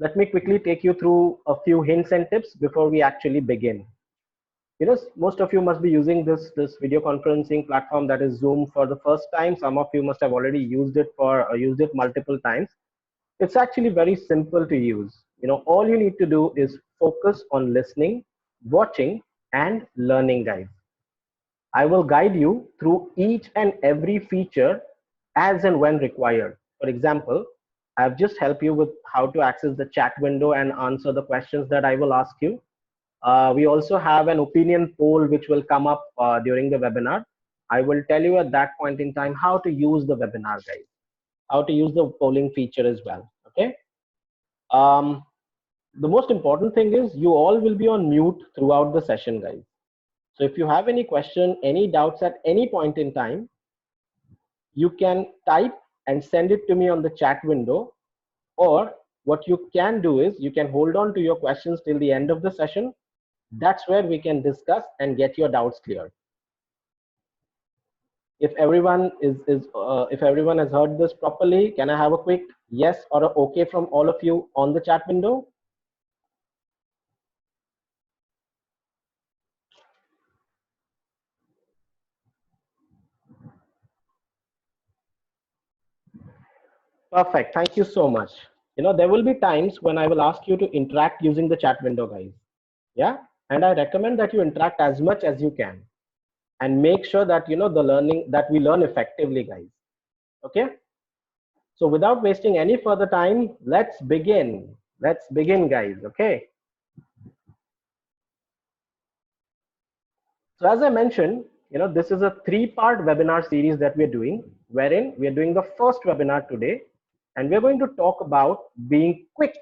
let me quickly take you through a few hints and tips before we actually begin. Most of you must be using this video conferencing platform, that is Zoom, for the first time. Some of you must have already used it multiple times. It's actually very simple to use. All you need to do is focus on listening, watching, and learning, guys. I will guide you through each and every feature as and when required. For example, I've just helped you with how to access the chat window and answer the questions that I will ask you. We also have an opinion poll which will come up during the webinar. I will tell you at that point in time how to use the webinar, guys, how to use the polling feature as well. Okay. The most important thing is you all will be on mute throughout the session, guys. So if you have any question, any doubts at any point in time, you can type and send it to me on the chat window, or what you can do is you can hold on to your questions till the end of the session. That's where we can discuss and get your doubts cleared. If everyone if everyone has heard this properly, can I have a quick yes or a okay from all of you on the chat window? Perfect. Thank you so much. There will be times when I will ask you to interact using the chat window, guys. Yeah. And I recommend that you interact as much as you can and make sure that, we learn effectively, guys. Okay. So without wasting any further time, let's begin. Let's begin, guys. Okay. So as I mentioned, this is a 3-part webinar series that we're doing, wherein we're doing the first webinar today, and we're going to talk about being quick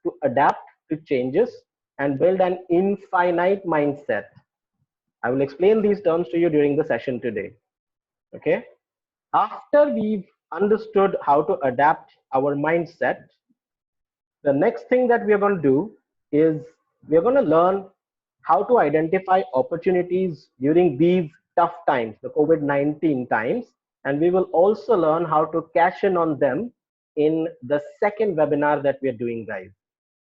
to adapt to changes and build an infinite mindset. I will explain these terms to you during the session today. Okay. After we've understood how to adapt our mindset, the next thing that we are going to do is we're going to learn how to identify opportunities during these tough times, the COVID-19 times, and we will also learn how to cash in on them in the second webinar that we are doing, guys.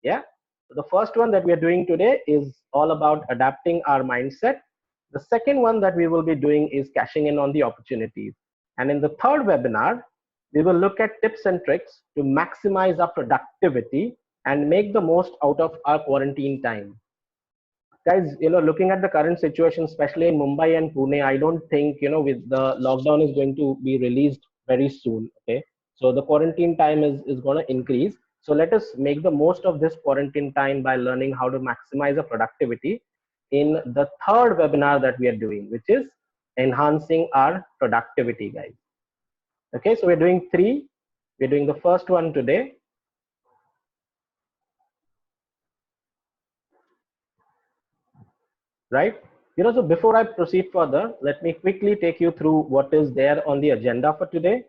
Yeah. So the first one that we are doing today is all about adapting our mindset. The second one that we will be doing is cashing in on the opportunities. And in the third webinar, we will look at tips and tricks to maximize our productivity and make the most out of our quarantine time. Guys, looking at the current situation, especially in Mumbai and Pune, I don't think, with the lockdown is going to be released very soon. Okay. So the quarantine time is going to increase. So let us make the most of this quarantine time by learning how to maximize the productivity in the third webinar that we are doing, which is enhancing our productivity, guys. Okay. So we're doing 3. We're doing the first one today. Right. So before I proceed further, let me quickly take you through what is there on the agenda for today.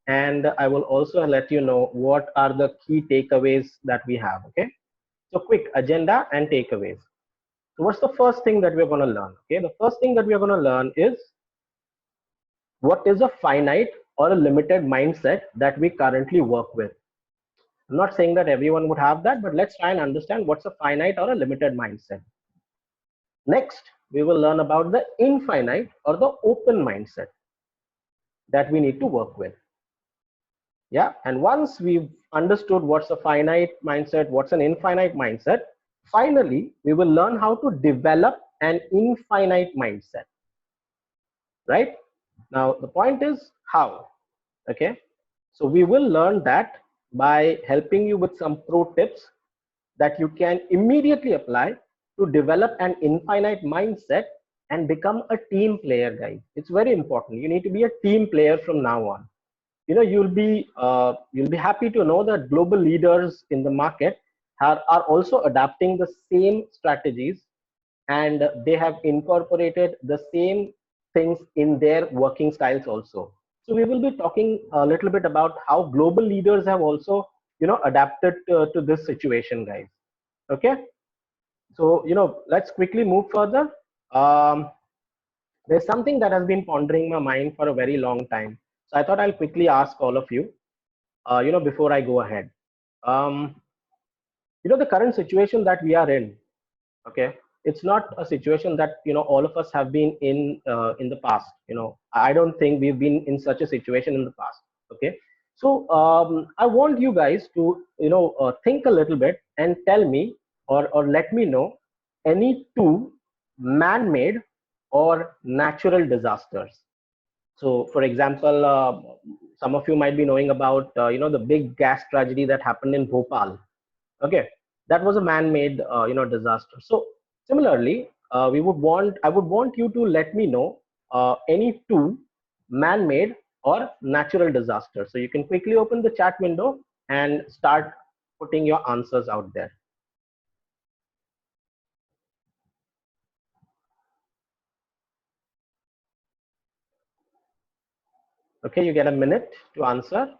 And I will also let you know what are the key takeaways that we have. Okay. So quick agenda and takeaways. So what's the first thing that we're going to learn? Okay. The first thing that we're going to learn is what is a finite or a limited mindset that we currently work with. I'm not saying that everyone would have that, but let's try and understand what's a finite or a limited mindset. Next, we will learn about the infinite or the open mindset that we need to work with. Yeah. And once we've understood what's a finite mindset, what's an infinite mindset, finally, we will learn how to develop an infinite mindset. Right. Now, the point is how. Okay. So we will learn that by helping you with some pro tips that you can immediately apply to develop an infinite mindset and become a team player, guys. It's very important. You need to be a team player from now on. You'll be happy to know that global leaders in the market are also adapting the same strategies, and they have incorporated the same things in their working styles also. So we will be talking a little bit about how global leaders have also adapted to this situation, guys. Okay. So, let's quickly move further. There's something that has been pondering my mind for a very long time. So I thought I'll quickly ask all of you, before I go ahead. The current situation that we are in, okay, it's not a situation that all of us have been in the past. I don't think we've been in such a situation in the past. Okay, so I want you guys to think a little bit and tell me, or let me know, any two man-made or natural disasters. So for example, some of you might be knowing about the big gas tragedy that happened in Bhopal. Okay, that was a man-made disaster. So similarly, I would want you to let me know any two man-made or natural disasters. So you can quickly open the chat window and start putting your answers out there. Okay, you get a minute to answer.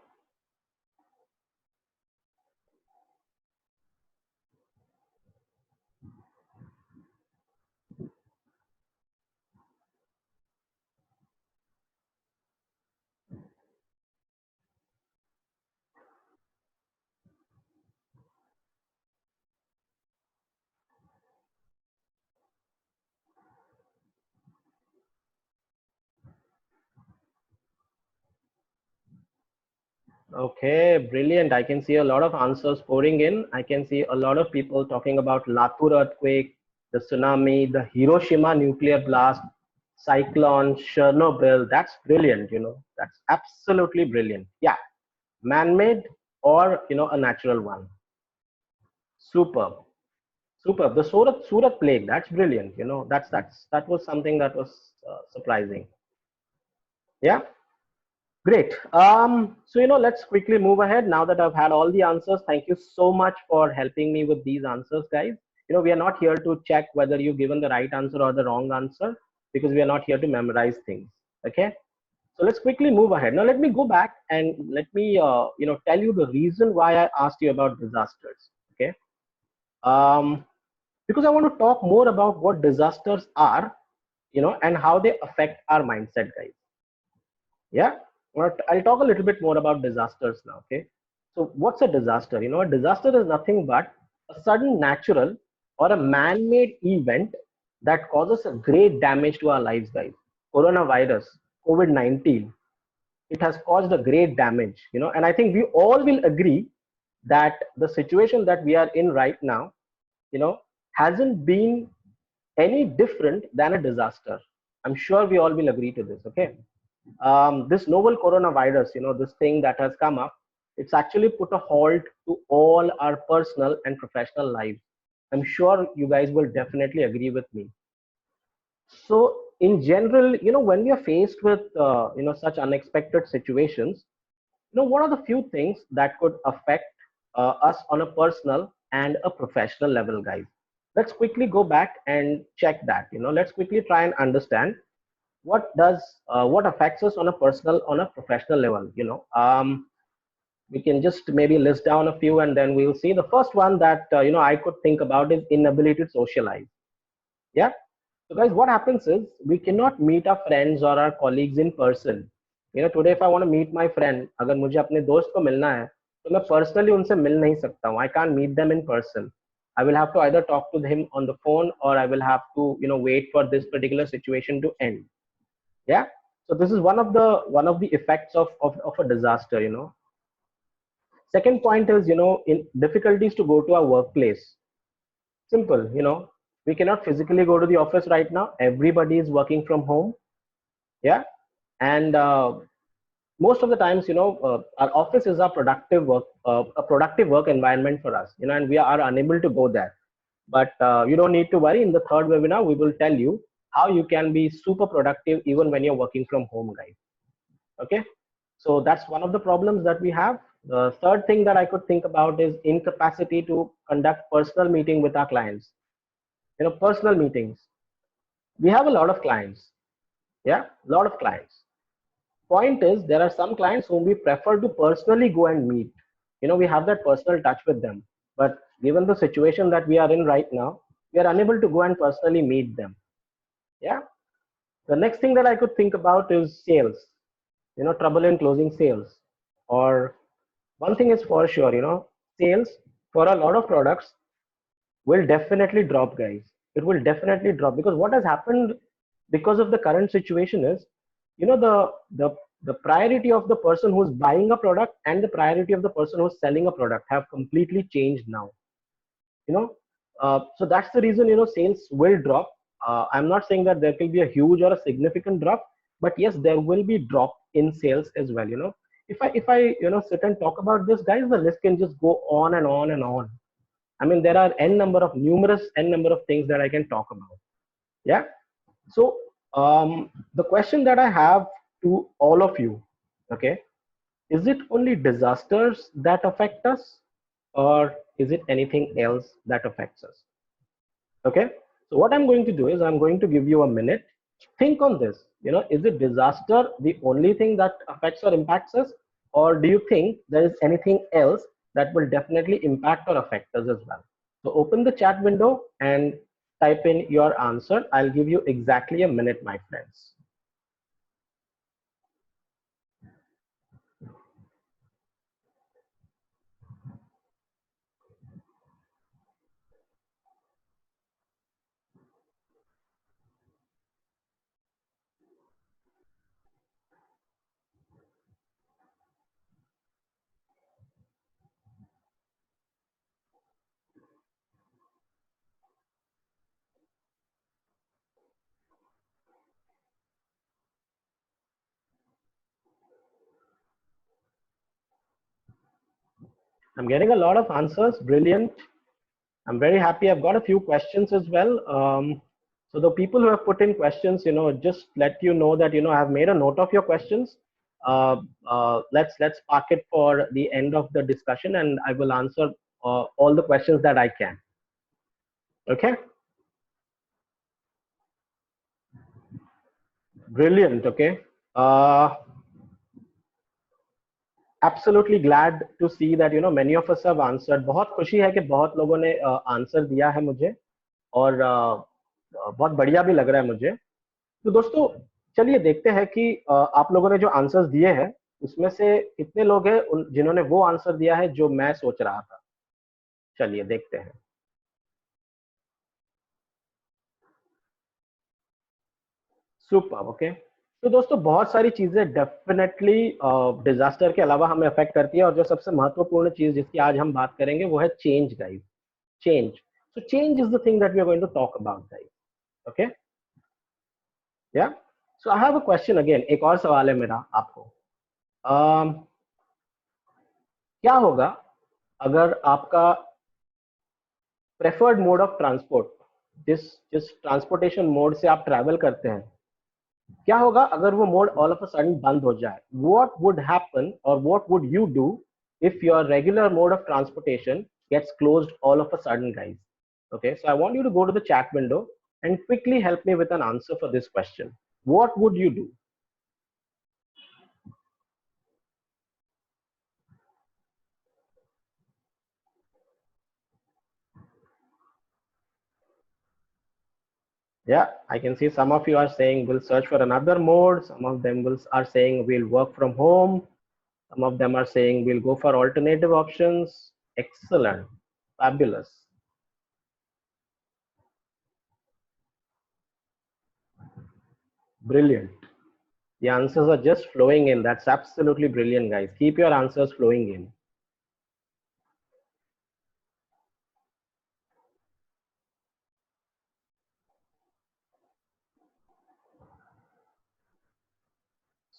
Okay, brilliant. I can see a lot of answers pouring in. I can see a lot of people talking about Latur earthquake, the tsunami, the Hiroshima nuclear blast, cyclone, Chernobyl. That's brilliant. That's absolutely brilliant. Yeah, man-made or a natural one. Superb, superb. The Surat plague. That's brilliant. That was something that was surprising. Yeah. Great. So, let's quickly move ahead now that I've had all the answers. Thank you so much for helping me with these answers, guys. We are not here to check whether you've given the right answer or the wrong answer, because we are not here to memorize things. Okay. So let's quickly move ahead. Now, let me go back and let me, tell you the reason why I asked you about disasters. Okay. Um, because I want to talk more about what disasters are, and how they affect our mindset, guys. Yeah, I'll talk a little bit more about disasters now. Okay, so what's a disaster? A disaster is nothing but a sudden natural or a man-made event that causes a great damage to our lives, guys. Coronavirus, COVID-19, it has caused a great damage. And I think we all will agree that the situation that we are in right now, you know hasn't been any different than a disaster. I'm sure we all will agree to this. Okay, this novel coronavirus, this thing that has come up, it's actually put a halt to all our personal and professional lives. I'm sure you guys will definitely agree with me. So in general, when we are faced with such unexpected situations, what are the few things that could affect us on a personal and a professional level, guys? Let's quickly go back and check that. Let's quickly try and understand what affects us on a personal, on a professional level. We can just maybe list down a few, and then we'll see. The first one that I could think about is inability to socialize. Yeah. So guys, what happens is we cannot meet our friends or our colleagues in person. Today if I want to meet my friend, अगर मुझे अपने दोस्त को मिलना है, तो मैं personally उनसे मिल नहीं सकता हूँ. I can't meet them in person. I will have to either talk to him on the phone, or I will have to wait for this particular situation to end. Yeah. So this is one of the effects of a disaster. Second point is, in difficulties to go to our workplace. Simple. We cannot physically go to the office right now. Everybody is working from home. Yeah. And most of the times, our office is a productive work environment for us, and we are unable to go there. But you don't need to worry. In the third webinar, we will tell you how you can be super productive even when you're working from home, guys. Okay. So that's one of the problems that we have. The third thing that I could think about is incapacity to conduct personal meeting with our clients. Personal meetings. We have a lot of clients. Yeah, a lot of clients. Point is, there are some clients whom we prefer to personally go and meet. We have that personal touch with them. But given the situation that we are in right now, we are unable to go and personally meet them. Yeah. The next thing that I could think about is sales. Trouble in closing sales. Or one thing is for sure, sales for a lot of products, will definitely drop, guys. It will definitely drop, because what has happened because of the current situation is, you know, the priority of the person who's buying a product and the priority of the person who's selling a product have completely changed now. You know, so that's the reason, you know, sales will drop. I'm not saying that there will be a huge or a significant drop, but yes, there will be drop in sales as well. You know, if I you know sit and talk about this, guys, the list can just go on and on and on. I mean, there are numerous n number of things that I can talk about. Yeah. So the question that I have to all of you, okay, is it only disasters that affect us, or is it anything else that affects us? Okay. So what I'm going to do is I'm going to give you a minute. Think on this. You know, is it disaster the only thing that affects or impacts us, or do you think there is anything else that will definitely impact or affect us as well? So open the chat window and type in your answer. I'll give you exactly a minute, my friends. I'm getting a lot of answers. Brilliant. I'm very happy. I've got a few questions as well. So the people who have put in questions, you know, just let you know that, you know, I've made a note of your questions. Let's park it for the end of the discussion, and I will answer all the questions that I can. Okay. Brilliant. Okay. Uh, Absolutely glad to see that, you know, many of us have answered. बहुत खुशी है कि बहुत लोगों ने answer दिया है मुझे, और बहुत बढ़िया भी लग रहा है मुझे। तो दोस्तों, चलिए देखते हैं कि आप लोगों ने जो आंसर्स दिए हैं उसमें से कितने लोग हैं जिन्होंने वो आंसर दिया है जो मैं सोच रहा था। चलिए देखते हैं। सुपर। ओके। तो दोस्तों, बहुत सारी चीजें डेफिनेटली डिजास्टर के अलावा हमें अफेक्ट करती है, और जो सबसे महत्वपूर्ण चीज जिसकी आज हम बात करेंगे वो है change, guys. Change. So change is the thing that we are going to talk about, guys. Okay. Yeah. So I have a question again. एक और सवाल है मेरा आपको। क्या होगा अगर आपका प्रेफर्ड मोड ऑफ ट्रांसपोर्ट, जिस जिस ट्रांसपोर्टेशन मोड से आप ट्रैवल करते हैं, क्या होगा अगर वो mode all of a sudden बंद हो जाए? व्हाट वुड हैपन और what would you do if your regular mode of transportation gets closed all of a sudden, guys? Okay, so I want you to go to the chat window and quickly help me with an answer for this question. What would you do? Yeah, I can see some of you are saying we'll search for another mode. Some of them are saying we'll work from home. Some of them are saying we'll go for alternative options. Excellent. Fabulous. Brilliant. The answers are just flowing in. That's absolutely brilliant, guys. Keep your answers flowing in.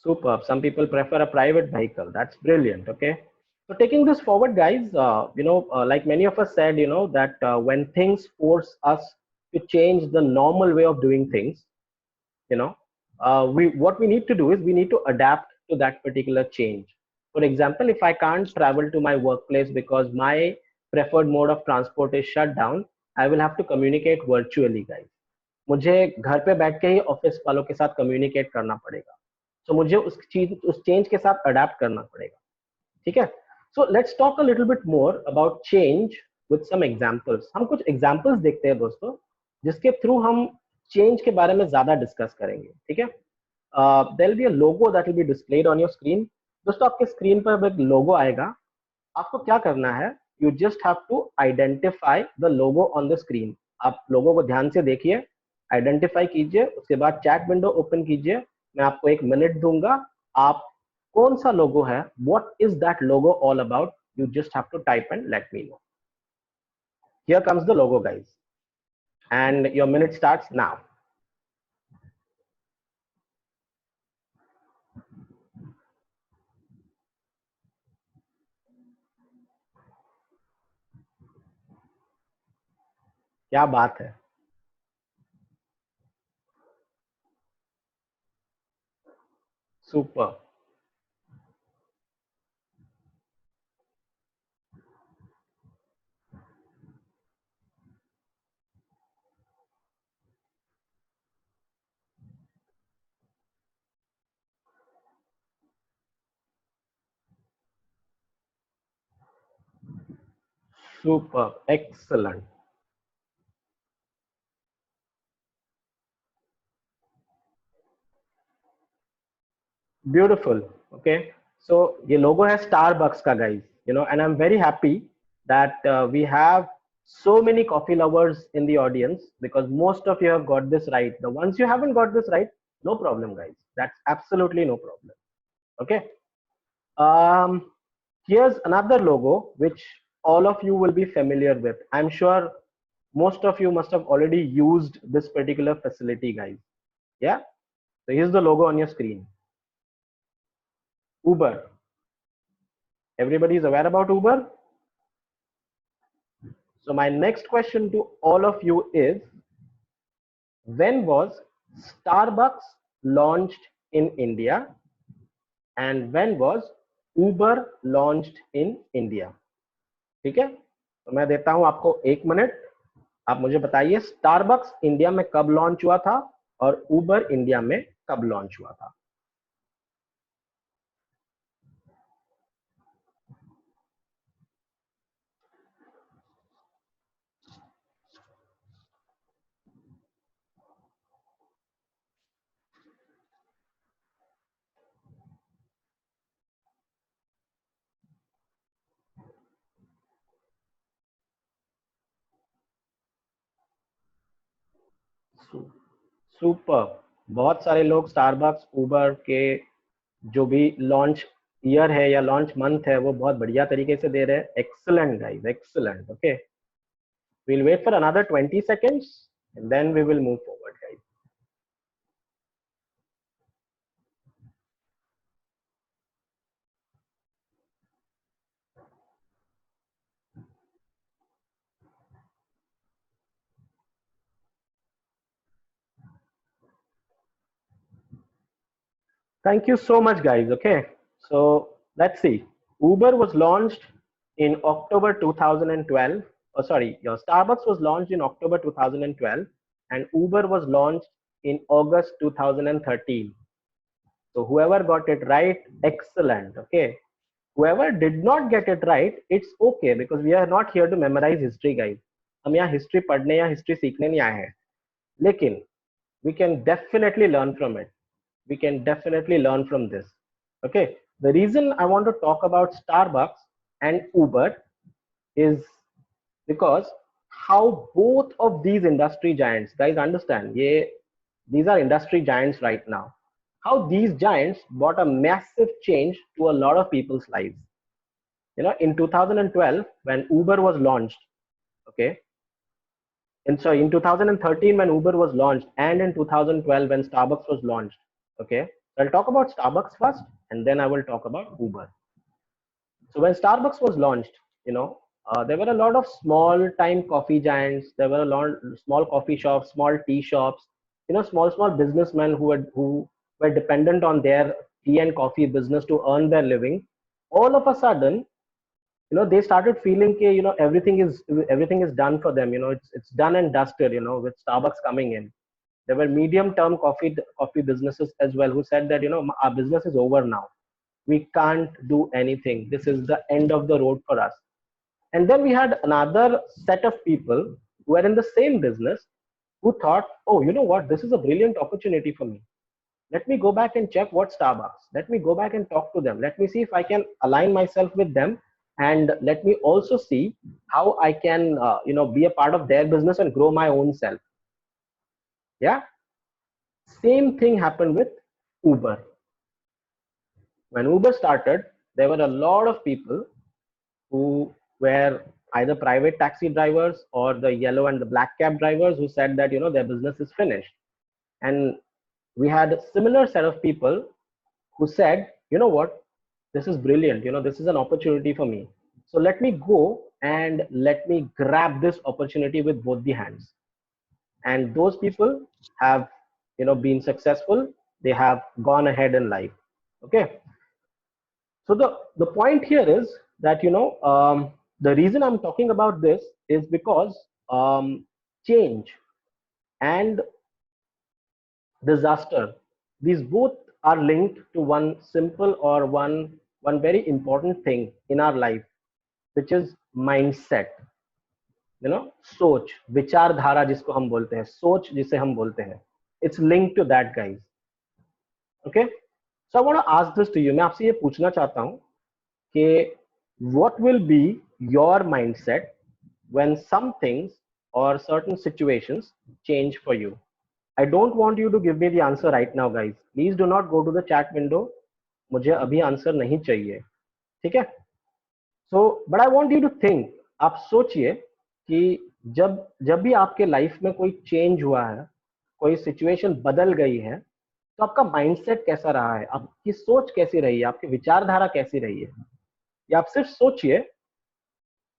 Superb. Some people prefer a private vehicle. That's brilliant. Okay. So taking this forward, guys, like many of us said, you know, that when things force us to change the normal way of doing things, you know, we what we need to do is we need to adapt to that particular change. For example, if I can't travel to my workplace because my preferred mode of transport is shut down, I will have to communicate virtually, guys. मुझे घर पे बैठ के ही office वालों के साथ communicate करना पड़ेगा। तो मुझे उस चेंज के साथ अडेप्ट करना पड़ेगा। ठीक है। So let's talk a little bit more about change with some examples. हम कुछ एग्जांपल्स देखते हैं दोस्तों, जिसके थ्रू हम चेंज के बारे में ज्यादा डिस्कस करेंगे। ठीक है। There will be a logo that will be displayed on your screen. दोस्तों, आपके स्क्रीन पर एक लोगो आएगा। आपको क्या करना है, you just have to identify the logo on the screen. आप लोगों को ध्यान से देखिए, आइडेंटिफाई कीजिए, उसके बाद चैट विंडो ओपन कीजिए, मैं आपको 1 मिनट दूंगा, आप कौन सा लोगो है, what is that logo all about, you just have to type and let me know. Here comes the logo, guys, and your minute starts now. क्या बात है, super, super, excellent, beautiful. Okay, so ये logo है Starbucks का, guys, you know, and I am very happy that we have so many coffee lovers in the audience, because most of you have got this right. The ones you haven't got this right, no problem, guys, that's absolutely no problem. Okay, um here's another logo which all of you will be familiar with. I'm sure most of you must have already used this particular facility, guys. Yeah, so here's the logo on your screen. Uber. Everybody is aware about Uber? So my next question to all of you is, when was Starbucks launched in India and when was Uber launched in India? ठीक है, तो मैं देता हूं आपको 1 minute, आप मुझे बताइए स्टारबक्स इंडिया में कब लॉन्च हुआ था और उबर इंडिया में कब लॉन्च हुआ था. सुपर, बहुत सारे लोग स्टारबक्स उबर के जो भी लॉन्च ईयर है या लॉन्च मंथ है वो बहुत बढ़िया तरीके से दे रहे हैं. Excellent guys, excellent. Okay, we'll wait for another 20 seconds and then we will move forward, guys. Thank you so much, guys. Okay, so let's see. Uber was launched in October 2012. Oh, sorry, your Starbucks was launched in October 2012, and Uber was launched in August 2013. So whoever got it right, excellent. Okay, whoever did not get it right, it's okay, because we are not here to memorize history, guys. हम यहाँ history पढ़ने या history सीखने नहीं आए हैं. लेकिन we can definitely learn from it. We can definitely learn from this. Okay, the reason I want to talk about Starbucks and Uber is because how both of these industry giants, guys, understand, these are industry giants right now, how these giants brought a massive change to a lot of people's lives. You know, in 2012 when Uber was launched, okay, and so in 2013 when Uber was launched, and in 2012 when Starbucks was launched. Okay, so I'll talk about Starbucks first and then I will talk about Uber. So when Starbucks was launched, you know, there were a lot of small time coffee giants. There were a lot of small coffee shops, small tea shops, you know, small businessmen who were dependent on their tea and coffee business to earn their living. All of a sudden, you know, they started feeling that, you know, everything is done for them. You know, it's done and dusted. You know, with Starbucks coming in, there were medium term coffee businesses as well who said that, you know, our business is over now, we can't do anything, this is the end of the road for us. And then we had another set of people who were in the same business who thought, oh, you know what, this is a brilliant opportunity for me, let me go back and check what Starbucks, let me go back and talk to them, let me see if I can align myself with them and let me also see how I can be a part of their business and grow my own self. Yeah, same thing happened with Uber. When Uber started, there were a lot of people who were either private taxi drivers or the yellow and the black cab drivers who said that their business is finished. And we had a similar set of people who said, you know what, this is brilliant, this is an opportunity for me, so let me go and let me grab this opportunity with both the hands. And those people have been successful. They have gone ahead in life. Okay, so the point here is that the reason I'm talking about this is because change and disaster, these both are linked to one simple or one very important thing in our life, which is mindset. सोच, विचारधारा जिसको हम बोलते हैं, सोच जिसे हम बोलते हैं, it's linked to that, guys. Okay, so I want to ask this to you. मैं आपसे ये पूछना चाहता हूँ कि what will be your mindset when some things or certain situations change for you? I don't want you to give me the answer right now, guys. Please do not go to the chat window. मुझे अभी answer नहीं चाहिए, ठीक है? So, but I want you to think. आप सोचिए कि जब जब भी आपके लाइफ में कोई चेंज हुआ है, कोई सिचुएशन बदल गई है, तो आपका माइंडसेट कैसा रहा है, आपकी सोच कैसी रही है, आपकी विचारधारा कैसी रही है, ये आप सिर्फ सोचिए.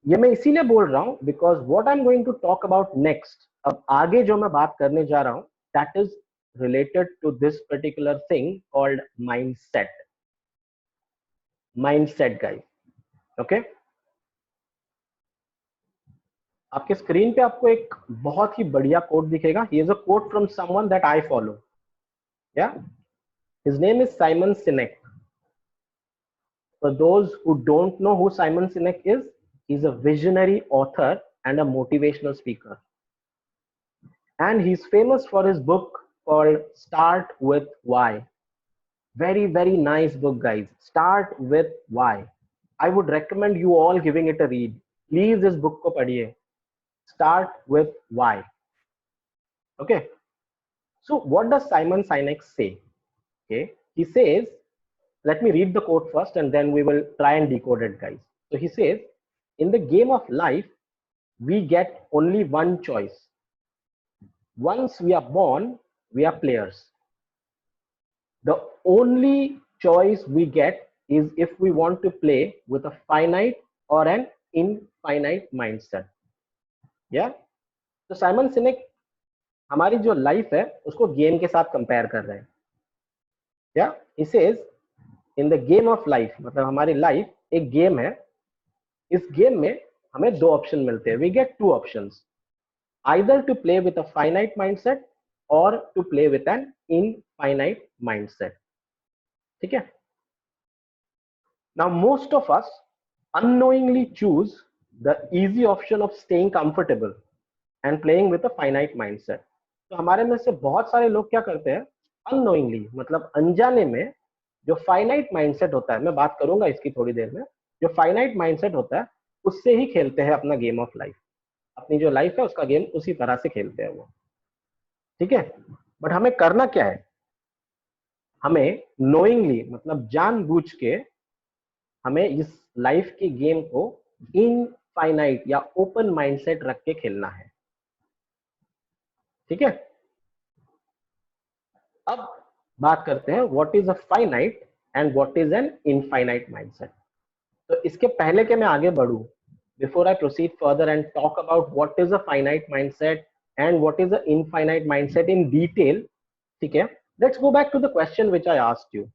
ये मैं इसीलिए बोल रहा हूं because what I am going to talk about next, अब आगे जो मैं बात करने जा रहा हूं, that is related to this particular thing called mindset. Mindset, guys. Okay, आपके स्क्रीन पे आपको एक बहुत ही बढ़िया कोट दिखेगा. He is a quote from someone that I follow. Yeah, his name is Simon Sinek. For those who don't know who Simon Sinek is, he is a visionary author and a motivational speaker, and he's famous for his book called Start with Why. Very, very nice book, guys. Start with Why. I would recommend you all giving it a read. Please this book ko padhiye. Start with Why. Okay, so what does Simon Sinek say? Okay, he says, let me read the quote first and then we will try and decode it, guys. So he says, in the game of life, we get only one choice. Once we are born, we are players. The only choice we get is if we want to play with a finite or an infinite mindset. Yeah, तो Simon सिनेक हमारी जो life है उसको game के साथ compare कर रहे हैं. या, he says, in the game of life, मतलब हमारी लाइफ एक गेम है. इस गेम में हमें दो ऑप्शन मिलते हैं. We get two options, either to play with a finite mindset or to play with an infinite mindset. ठीक है? Now most of us unknowingly choose the easy option of staying comfortable and playing with a finite mindset. तो हमारे में से बहुत सारे लोग क्या करते हैं, unknowingly, मतलब अनजाने में, जो फाइनाइट माइंडसेट होता है, मैं बात करूंगा इसकी थोड़ी देर में, जो फाइनाइट माइंडसेट होता है उससे ही खेलते हैं अपना गेम ऑफ लाइफ. अपनी जो लाइफ है उसका गेम उसी तरह से खेलते हैं वो. ठीक है, बट हमें करना क्या है, हमें नोइंगली, मतलब जानबूझ के, हमें इस लाइफ के गेम को इनफाइनाइट या ओपन माइंडसेट रख के खेलना है. ठीक है, अब बात करते हैं what is a finite and what is an infinite mindset. तो इसके पहले कि मैं आगे बढ़ूं, before I proceed further and talk about what is a finite mindset and what is an infinite mindset in detail, ठीक है, let's go back to the question which I asked you.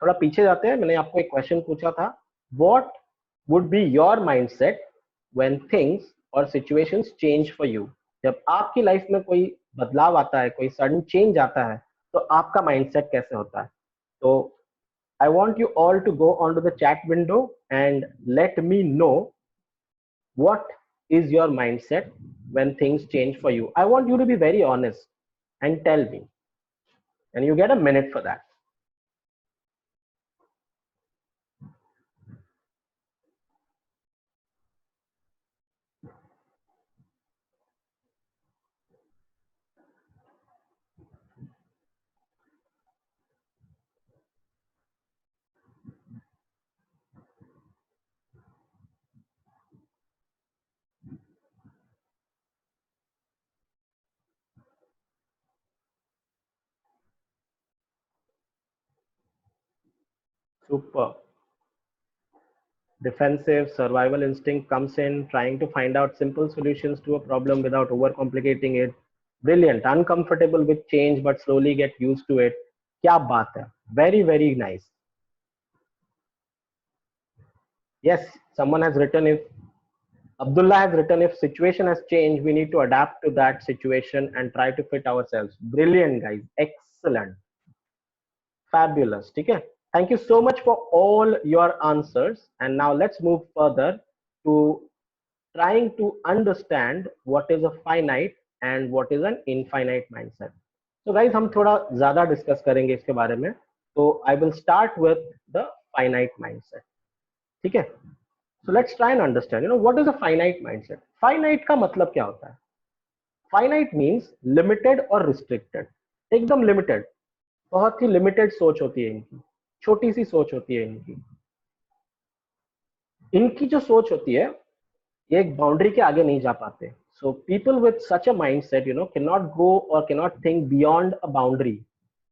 थोड़ा पीछे जाते हैं. मैंने आपको एक क्वेश्चन पूछा था, what would be your mindset when things or situations change for you? जब आपकी लाइफ में कोई बदलाव आता है, कोई सडन चेंज आता है, तो आपका माइंडसेट कैसे होता है? तो I want you all to go onto the chat window and let me know what is your mindset when things change for you. I want you to be very honest and tell me, and you get a minute for that. Super. Defensive survival instinct comes in, trying to find out simple solutions to a problem without overcomplicating it. Brilliant. Uncomfortable with change, but slowly get used to it. क्या बात है. Very, very nice. Yes, someone has written, if Abdullah has written, if situation has changed, we need to adapt to that situation and try to fit ourselves. Brilliant, guys. Excellent. Fabulous. Okay. Thank you so much for all your answers. And now let's move further to trying to understand what is a finite and what is an infinite mindset. So guys, हम थोड़ा ज़्यादा discuss करेंगे इसके बारे में. So I will start with the finite mindset. ठीक है? So let's try and understand. What is a finite mindset? Finite का मतलब क्या होता है? Finite means limited or restricted. एकदम limited. बहुत ही लिमिटेड सोच होती है इनकी, छोटी सी सोच होती है इनकी. इनकी जो सोच होती है ये एक बाउंड्री के आगे नहीं जा पाते. So people with such a mindset can not go और can not think beyond a boundary.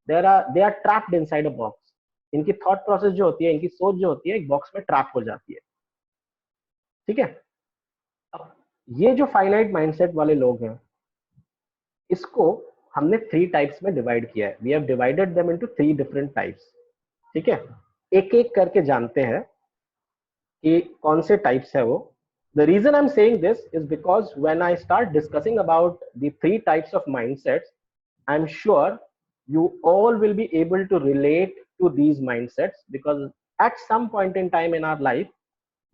They are trapped inside a box. इनकी थॉट प्रोसेस जो होती है, इनकी सोच जो होती है, एक बॉक्स में ट्रैप हो जाती है. ठीक है. अब ये जो फाइनाइट माइंडसेट वाले लोग हैं, इसको हमने 3 टाइप्स में डिवाइड किया है. We have divided them into 3 different types. ठीक है. एक एक करके जानते हैं कि कौन से टाइप्स है वो. The reason I'm saying this is because when I start discussing about the 3 types of mindsets, I'm sure you all will be able to relate to these mindsets, because at some point in time in our life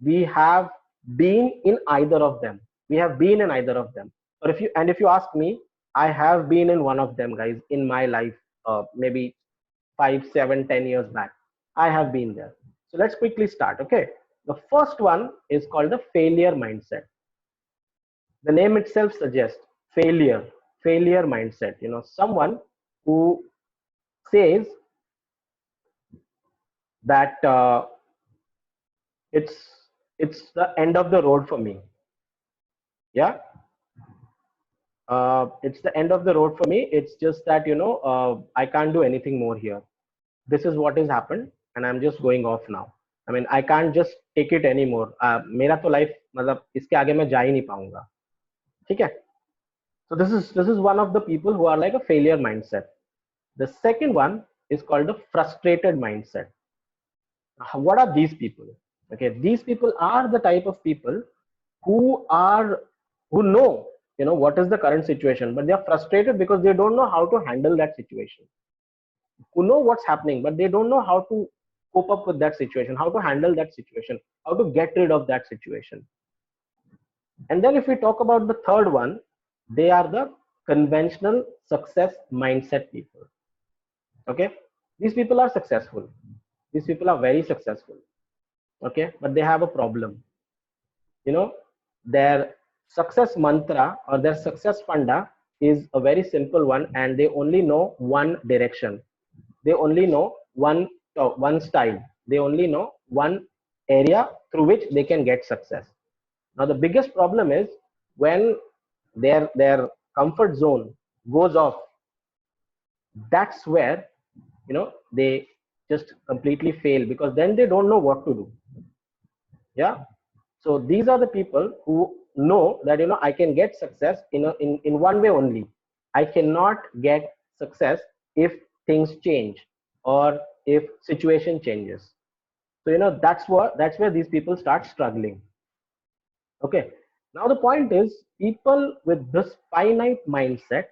we have been in either of them. We have been in either of them. Or if you ask me, I have been in one of them, guys, in my life, maybe 5, 7, 10 years back. I have been there. So let's quickly start. Okay. The first one is called the failure mindset. The name itself suggests failure mindset. Someone who says that it's the end of the road for me. Yeah. It's the end of the road for me. It's just that I can't do anything more here. This is what has happened and I'm just going off now. I mean, I can't just take it anymore. मेरा तो life मतलब इसके आगे मैं जा ही नहीं पाऊंगा. ठीक है. So this is one of the people who are like a failure mindset. The second one is called the frustrated mindset. What are these people? Okay, these people are the type of people who know what is the current situation, but they are frustrated because they don't know how to handle that situation. Who know what's happening, but they don't know how to cope up with that situation, how to handle that situation, how to get rid of that situation. And then if we talk about the third one, they are the conventional success mindset people. Okay, these people are successful. These people are very successful. Okay, but they have a problem. Their success mantra or their success funda is a very simple one, and they only know one direction. They only know one style. They only know one area through which they can get success. Now the biggest problem is when their comfort zone goes off. That's where they just completely fail, because then they don't know what to do. Yeah. So these are the people who know that I can get success in one way only. I cannot get success if things change or if situation changes. So that's where these people start struggling. Okay. Now the point is, people with this finite mindset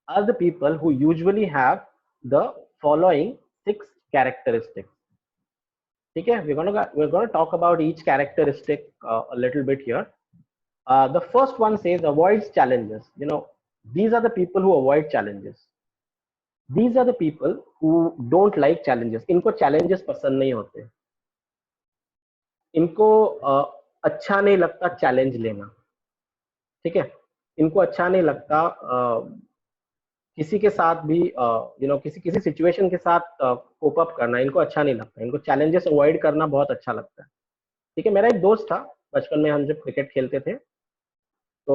are the people who usually have the following 6 characteristics. Okay, we're gonna talk about each characteristic a little bit here. The first one says avoids challenges. These are the people who avoid challenges. These are the people who don't like challenges. इनको challenges पसंद नहीं होते. इनको अच्छा नहीं लगता challenge लेना. ठीक है. इनको अच्छा नहीं लगता किसी के साथ भी किसी सिचुएशन के साथ कोप अप करना. इनको अच्छा नहीं लगता. इनको challenges अवॉइड करना बहुत अच्छा लगता है. ठीक है. मेरा एक दोस्त था, बचपन में हम जब क्रिकेट खेलते थे तो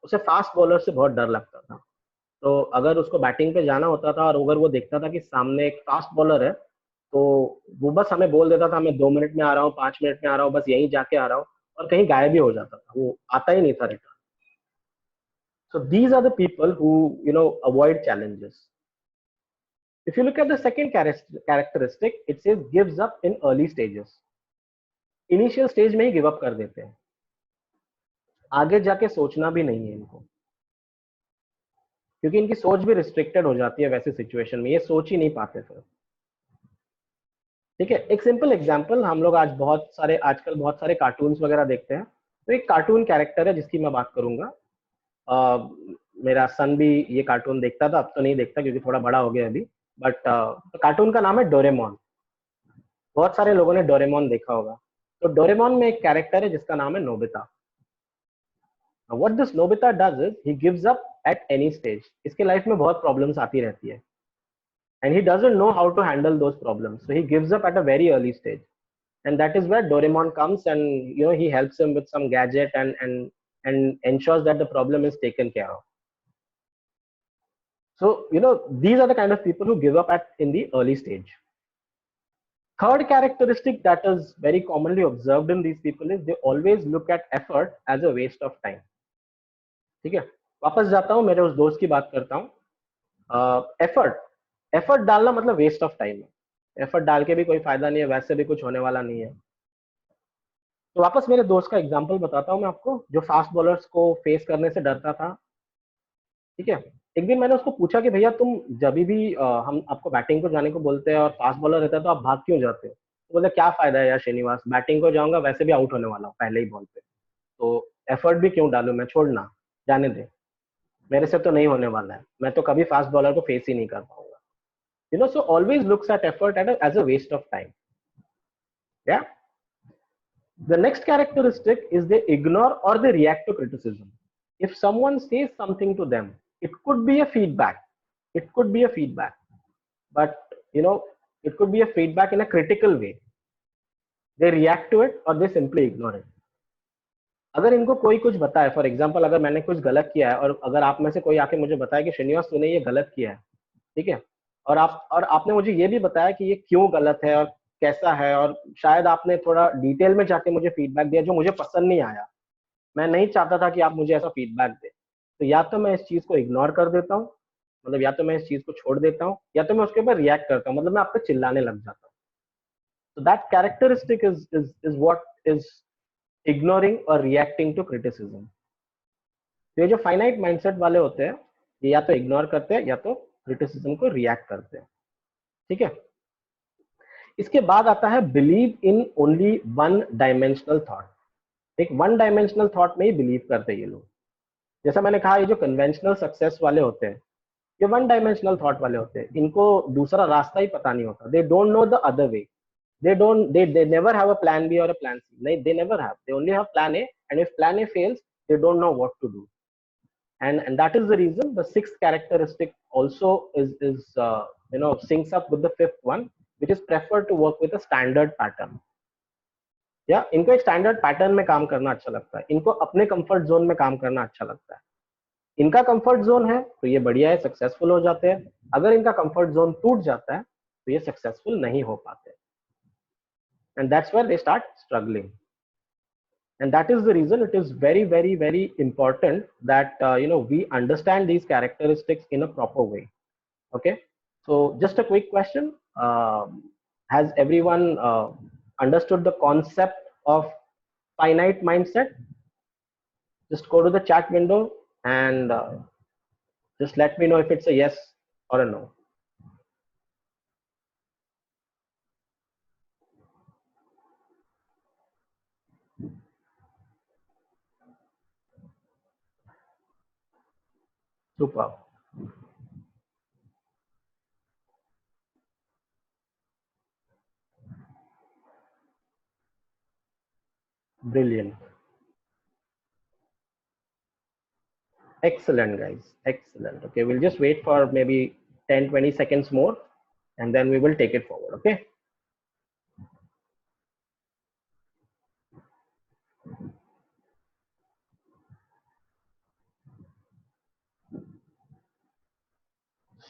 उसे फास्ट बॉलर से बहुत डर लगता था. तो अगर उसको बैटिंग पे जाना होता था और अगर वो देखता था कि सामने एक फास्ट बॉलर है तो वो बस हमें बोल देता था मैं 2 मिनट में आ रहा हूँ, 5 मिनट में आ रहा हूँ, बस यहीं जाके आ रहा हूँ, और कहीं गायब ही हो जाता था, वो आता ही नहीं था return. So these are the people who avoid challenges. If you look at the second characteristic, it says gives up in early stages. Initial stage में ही गिव अप कर देते हैं, आगे जाके सोचना भी नहीं है इनको, क्योंकि इनकी सोच भी रिस्ट्रिक्टेड हो जाती है वैसे सिचुएशन में, ये सोच ही नहीं पाते फिर. ठीक है, एक सिंपल एग्जांपल, हम लोग आजकल बहुत सारे कार्टून्स वगैरह देखते हैं. तो एक कार्टून कैरेक्टर है जिसकी मैं बात करूंगा. अ, मेरा सन भी ये कार्टून देखता था, अब तो नहीं देखता क्योंकि थोड़ा बड़ा हो गया अभी. बट कार्टून का नाम है डोरेमोन. बहुत सारे लोगों ने डोरेमोन देखा होगा. तो डोरेमोन में एक कैरेक्टर है जिसका नाम है Nobita. What this Nobita does is he gives up at any stage. इसके लाइफ में बहुत प्रॉब्लम्स आती रहती है, and he doesn't know how to handle those problems, so he gives up at a very early stage. And that is where Doraemon comes, and he helps him with some gadget, and ensures that the problem is taken care of. So these are the kind of people who give up at in the early stage. Third characteristic that is very commonly observed in these people is they always look at effort as a waste of time. ठीक है, वापस जाता हूँ, मेरे उस दोस्त की बात करता हूँ. एफर्ट एफर्ट डालना मतलब वेस्ट ऑफ टाइम है. एफर्ट डाल के भी कोई फायदा नहीं है, वैसे भी कुछ होने वाला नहीं है. तो वापस मेरे दोस्त का एग्जांपल बताता हूँ मैं आपको, जो फास्ट बॉलर्स को फेस करने से डरता था. ठीक है, एक दिन मैंने उसको पूछा कि भैया तुम जब भी हम आपको बैटिंग को जाने को बोलते हैं और फास्ट बॉलर रहता है तो आप भाग क्यों जाते हो. तो बोले क्या फायदा है यार श्रीनिवास, बैटिंग को जाऊंगा वैसे भी आउट होने वाला हूँ पहले ही बॉल पे, तो एफर्ट भी क्यों डालू मैं, छोड़ना, जाने दे, मेरे से तो नहीं होने वाला है, मैं तो कभी फास्ट बॉलर को फेस ही नहीं कर पाऊंगा. So always looks at effort as a waste of time. Yeah. The next characteristic is they ignore or they react to criticism. If someone says something to them, it could be a feedback. It could be a feedback, but you know, it could be a feedback in a critical way. They react to it or they simply ignore it. अगर इनको कोई कुछ बताए, for example अगर मैंने कुछ गलत किया है और अगर आप में से कोई आके मुझे बताए कि श्रीनिवास तूने ये गलत किया है, ठीक है, और आपने मुझे ये भी बताया कि ये क्यों गलत है और कैसा है, और शायद आपने थोड़ा डिटेल में जाके मुझे फीडबैक दिया जो मुझे पसंद नहीं आया, मैं नहीं चाहता था कि आप मुझे ऐसा फीडबैक दें, तो या तो मैं इस चीज को इग्नोर कर देता हूँ, मतलब या तो मैं इस चीज को छोड़ देता हूँ, या तो मैं उसके ऊपर रिएक्ट करता हूँ, मतलब मैं आप पे चिल्लाने लग जाता हूँ. तो that characteristic is what is ignoring और रिएक्टिंग टू क्रिटिसिज्म. तो ये जो फाइनाइट माइंडसेट वाले होते हैं, ये या तो इग्नोर करते हैं या तो क्रिटिसिज्म को रिएक्ट करते हैं. ठीक है, इसके बाद आता है believe in only one dimensional thought. एक वन डायमेंशनल थॉट में ही बिलीव करते हैं ये लोग. जैसा मैंने कहा, ये जो कन्वेंशनल सक्सेस वाले होते हैं, ये वन डायमेंशनल थॉट वाले होते हैं, इनको दूसरा रास्ता ही पता नहीं होता. They don't know the other way. They never have a plan B or a plan C. They never have. They only have plan A, and if plan A fails, they don't know what to do. And that is the reason the sixth characteristic also is syncs up with the fifth one, which is prefer to work with a standard pattern. या इनको एक standard pattern में काम करना अच्छा लगता है, इनको अपने कंफर्ट जोन में काम करना अच्छा लगता है. इनका कंफर्ट जोन है तो ये बढ़िया है, सक्सेसफुल हो जाते हैं. अगर इनका कंफर्ट जोन टूट जाता है तो ये सक्सेसफुल नहीं हो पाते, and that's where they start struggling. And that is the reason it is very, very, very important that we understand these characteristics in a proper way. Okay, so just a quick question: has everyone understood the concept of finite mindset? Just go to the chat window and just let me know if it's a yes or a no. Super. Brilliant. Excellent, guys. Excellent. Okay, we'll just wait for maybe 10-20 seconds more, and then we will take it forward. Okay.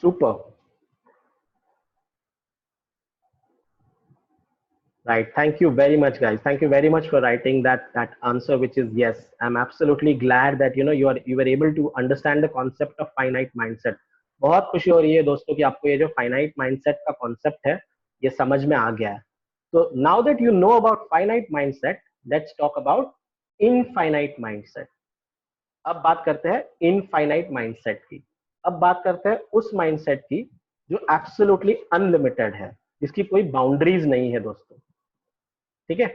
Super. Right. Thank you very much, guys. Thank you very much for writing that answer, which is yes. I'm absolutely glad that you were able to understand the concept of finite mindset. बहुत खुशी हो रही है दोस्तों कि आपको ये जो फाइनाइट माइंडसेट का कॉन्सेप्ट है ये समझ में आ गया है. तो now that you know about finite mindset, let's talk about infinite mindset. अब बात करते हैं इनफाइनाइट माइंडसेट की. अब बात करते हैं उस माइंडसेट की जो एब्सोल्युटली अनलिमिटेड है, जिसकी कोई बाउंड्रीज नहीं है दोस्तों. ठीक है.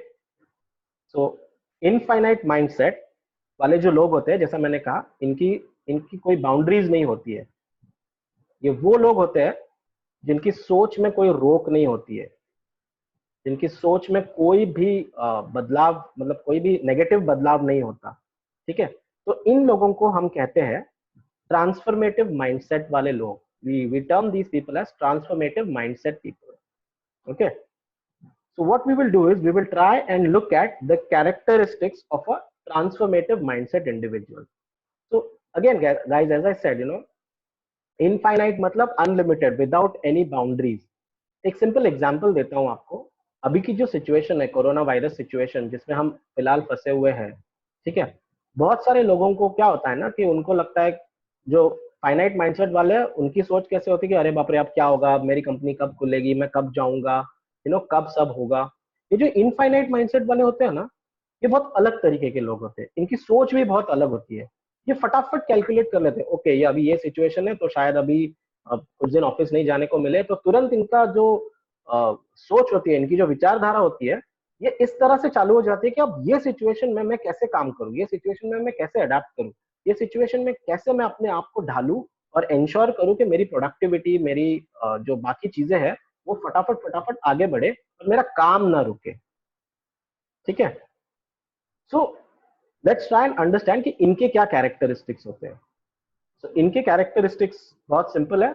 सो इनफाइनाइट माइंडसेट वाले जो लोग होते हैं, जैसा मैंने कहा, इनकी इनकी कोई बाउंड्रीज नहीं होती है. ये वो लोग होते हैं जिनकी सोच में कोई रोक नहीं होती है, जिनकी सोच में कोई भी बदलाव, मतलब कोई भी नेगेटिव बदलाव नहीं होता. ठीक है. तो इन लोगों को हम कहते हैं ट्रांसफॉर्मेटिव माइंडसेट वाले लोग. We term these people as transformative mindset people. Okay. So what we will do is we will try and look at the characteristics of a transformative mindset individual. So again, guys, as I said, infinite मतलब unlimited, without any boundaries. एक simple example देता हूं आपको. अभी की जो situation है, corona virus situation, जिसमें हम फिलहाल फंसे हुए हैं. ठीक है. बहुत सारे लोगों को क्या होता है ना कि उनको लगता है, जो फाइनाइट माइंडसेट वाले हैं उनकी सोच कैसे होती है कि अरे बाप रे, अब क्या होगा, मेरी कंपनी कब खुलेगी, मैं कब जाऊंगा, कब सब होगा. ये जो इनफाइनाइट माइंडसेट वाले होते हैं ना, ये बहुत अलग तरीके के लोग होते हैं. इनकी सोच भी बहुत अलग होती है. ये फटाफट कैलकुलेट कर लेते हैं, ओके ये अभी ये सिचुएशन है तो शायद अभी कुछ दिन ऑफिस नहीं जाने को मिले, तो तुरंत इनका जो सोच होती है, इनकी जो विचारधारा होती है, ये इस तरह से चालू हो जाती है कि अब ये सिचुएशन में मैं कैसे काम करूं, ये सिचुएशन में मैं कैसे अडेप्ट करूं, ये सिचुएशन में कैसे मैं अपने आप को ढालूं और इंश्योर करूं कि मेरी प्रोडक्टिविटी, मेरी जो बाकी चीजें हैं, वो फटाफट फटाफट आगे बढ़े और मेरा काम ना रुके. ठीक है. So let's try and understand कि इनके क्या कैरेक्टरिस्टिक्स होते हैं. सो इनके कैरेक्टरिस्टिक्स बहुत सिंपल है.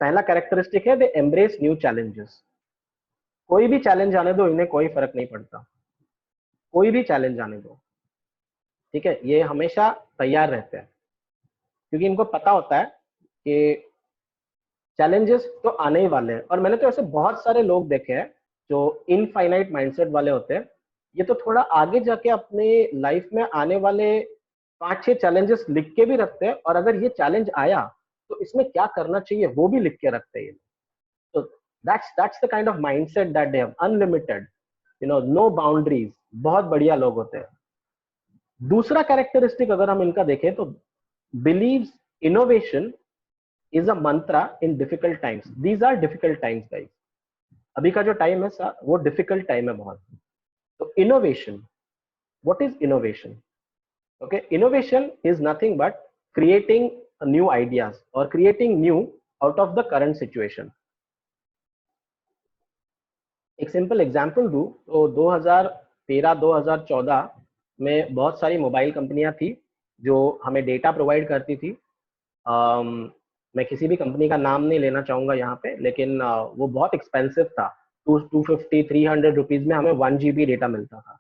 पहला कैरेक्टरिस्टिक है, दे एम्ब्रेस न्यू चैलेंजेस. कोई भी चैलेंज आने दो, इन्हें कोई फर्क नहीं पड़ता. कोई भी चैलेंज आने दो. ठीक है. ये हमेशा तैयार रहते हैं, क्योंकि इनको पता होता है कि चैलेंजेस तो आने ही वाले हैं. और मैंने तो ऐसे बहुत सारे लोग देखे हैं जो इनफाइनाइट माइंडसेट वाले होते हैं. ये तो थोड़ा आगे जाके अपने लाइफ में आने वाले 5-6 चैलेंजेस लिख के भी रखते हैं, और अगर ये चैलेंज आया तो इसमें क्या करना चाहिए वो भी लिख के रखते हैं. तो that's the kind of mindset that they have, unlimited, no boundaries. बहुत बढ़िया लोग होते हैं. दूसरा कैरेक्टरिस्टिक अगर हम इनका देखें तो believes innovation is a mantra in difficult times. These are difficult times, guys. अभी का जो टाइम है वो डिफिकल्ट टाइम है बहुत. तो innovation, what is innovation? Okay, innovation is nothing but creating new ideas or creating new out of the current situation. एक simple example दूं तो 2013-2014 में बहुत सारी मोबाइल कंपनियां थी जो हमें डेटा प्रोवाइड करती थी. मैं किसी भी कंपनी का नाम नहीं लेना चाहूंगा यहाँ पे, लेकिन वो बहुत एक्सपेंसिव था. 250-300 रुपीज में हमें 1 GB डेटा मिलता था.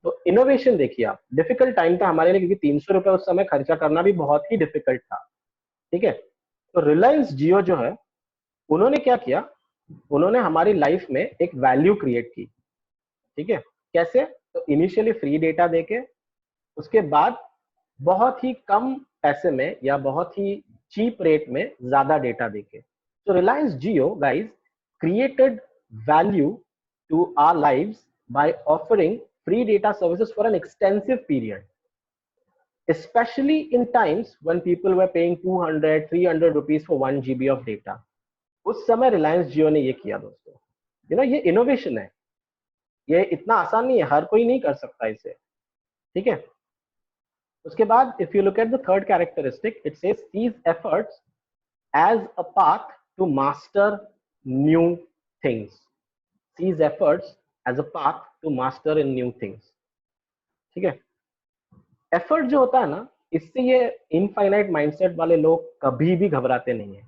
तो इनोवेशन देखिए आप, डिफिकल्ट टाइम था हमारे लिए, क्योंकि 300 रुपए उस समय खर्चा करना भी बहुत ही डिफिकल्ट था. ठीक है. तो रिलायंस जियो जो है, उन्होंने क्या किया, उन्होंने हमारी लाइफ में एक वैल्यू क्रिएट की. ठीक है. कैसे? तो इनिशियली फ्री डेटा देके, उसके बाद बहुत ही कम पैसे में या बहुत ही चीप रेट में ज्यादा डेटा देके. तो Reliance Jio, guys, created value to our lives by offering free data services for an extensive period, especially in times when people were paying 200-300 rupees for 1 GB of data. उस समय रिलायंस जियो ने ये किया दोस्तों. ये इनोवेशन है. ये इतना आसान नहीं है, हर कोई नहीं कर सकता इसे. ठीक है. उसके बाद if you look at the third characteristic, it says sees efforts as a path to master new things. Sees efforts as a path to master in new things. ठीक है. एफर्ट जो होता है ना, इससे ये इनफाइनाइट माइंडसेट वाले लोग कभी भी घबराते नहीं है,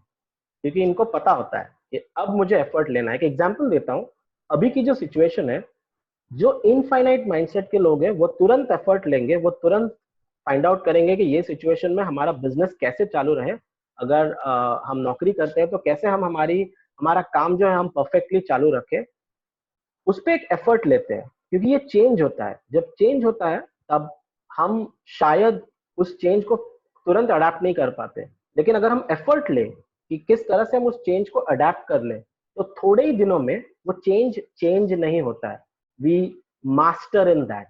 क्योंकि इनको पता होता है कि अब मुझे एफर्ट लेना है. एक एग्जांपल देता हूं. अभी की जो सिचुएशन है, जो इनफाइनाइट माइंडसेट के लोग हैं वो तुरंत एफर्ट लेंगे, वो तुरंत फाइंड आउट करेंगे कि ये सिचुएशन में हमारा बिजनेस कैसे चालू रहे. अगर हम नौकरी करते हैं तो कैसे हम हमारा काम जो है हम परफेक्टली चालू रखें. उस पर एक एफर्ट लेते हैं, क्योंकि ये चेंज होता है। जब चेंज होता है तब हम शायद उस चेंज को तुरंत अडाप्ट नहीं कर पाते, लेकिन अगर हम एफर्ट लें कि किस तरह से हम उस चेंज को अडाप्ट कर लें, तो थोड़े ही दिनों में वो चेंज नहीं होता है। वी मास्टर इन दैट,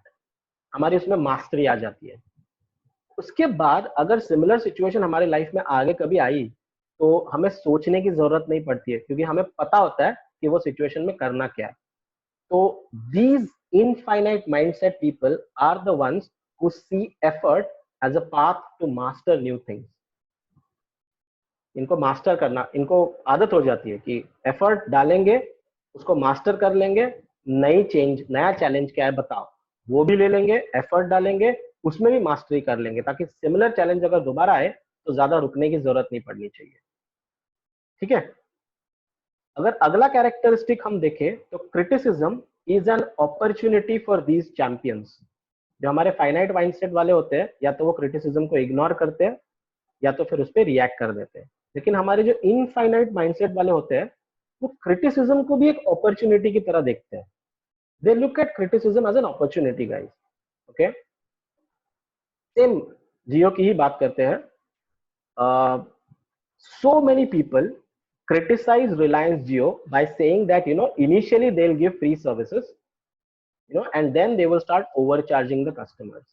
हमारी उसमें मास्टरी आ जाती है। उसके बाद अगर सिमिलर सिचुएशन हमारी लाइफ में आगे कभी आई, तो हमें सोचने की जरूरत नहीं पड़ती है, क्योंकि हमें पता होता है कि वो सिचुएशन में करना क्या है। तो these infinite mindset people are the ones who see effort as a path to master new things. इनको मास्टर करना, इनको आदत हो जाती है कि एफर्ट डालेंगे, उसको मास्टर कर लेंगे, नया चैलेंज क्या है बताओ, वो भी ले लेंगे, एफर्ट डालेंगे, उसमें भी मास्टरी कर लेंगे, ताकि सिमिलर चैलेंज अगर दोबारा आए तो ज्यादा रुकने की जरूरत नहीं पड़नी चाहिए। ठीक है। अगर अगला कैरेक्टरिस्टिक हम देखें तो criticism is an opportunity for these champions. जो हमारे फाइनाइट माइंडसेट वाले होते हैं, या तो वो क्रिटिसिज्म को इग्नोर करते हैं या तो फिर उस पर रिएक्ट कर देते हैं। लेकिन हमारे जो इनफाइनाइट माइंडसेट वाले होते हैं, वो क्रिटिसिज्म को भी एक अपॉर्चुनिटी की तरह देखते हैं। They look at criticism as an opportunity guys. Okay, same Jio की ही बात करते हैं। So many people criticize Reliance Jio by saying that, initially they'll give free services, and then they will start overcharging the customers.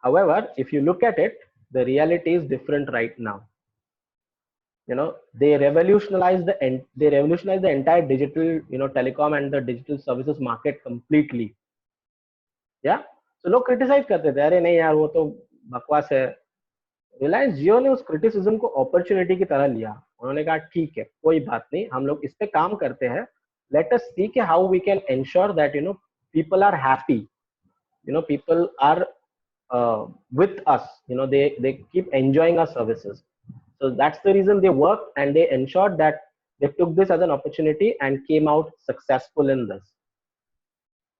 However, if you look at it, the reality is different right now. They revolutionized the entire digital, telecom and the digital services market completely. Yeah. So लोग criticize करते थे, अरे नहीं यार वो तो बकवास है। रिलायंस जियो ने उस क्रिटिसिज्म को अपॉर्चुनिटी की तरह लिया। उन्होंने कहा ठीक है, कोई बात नहीं, हम लोग इस पे काम करते हैं, लेट अस सी के how we can ensure that people are happy, people are with us, they keep enjoying our services. So that's the reason they worked, and they ensured that they took this as an opportunity and came out successful in this.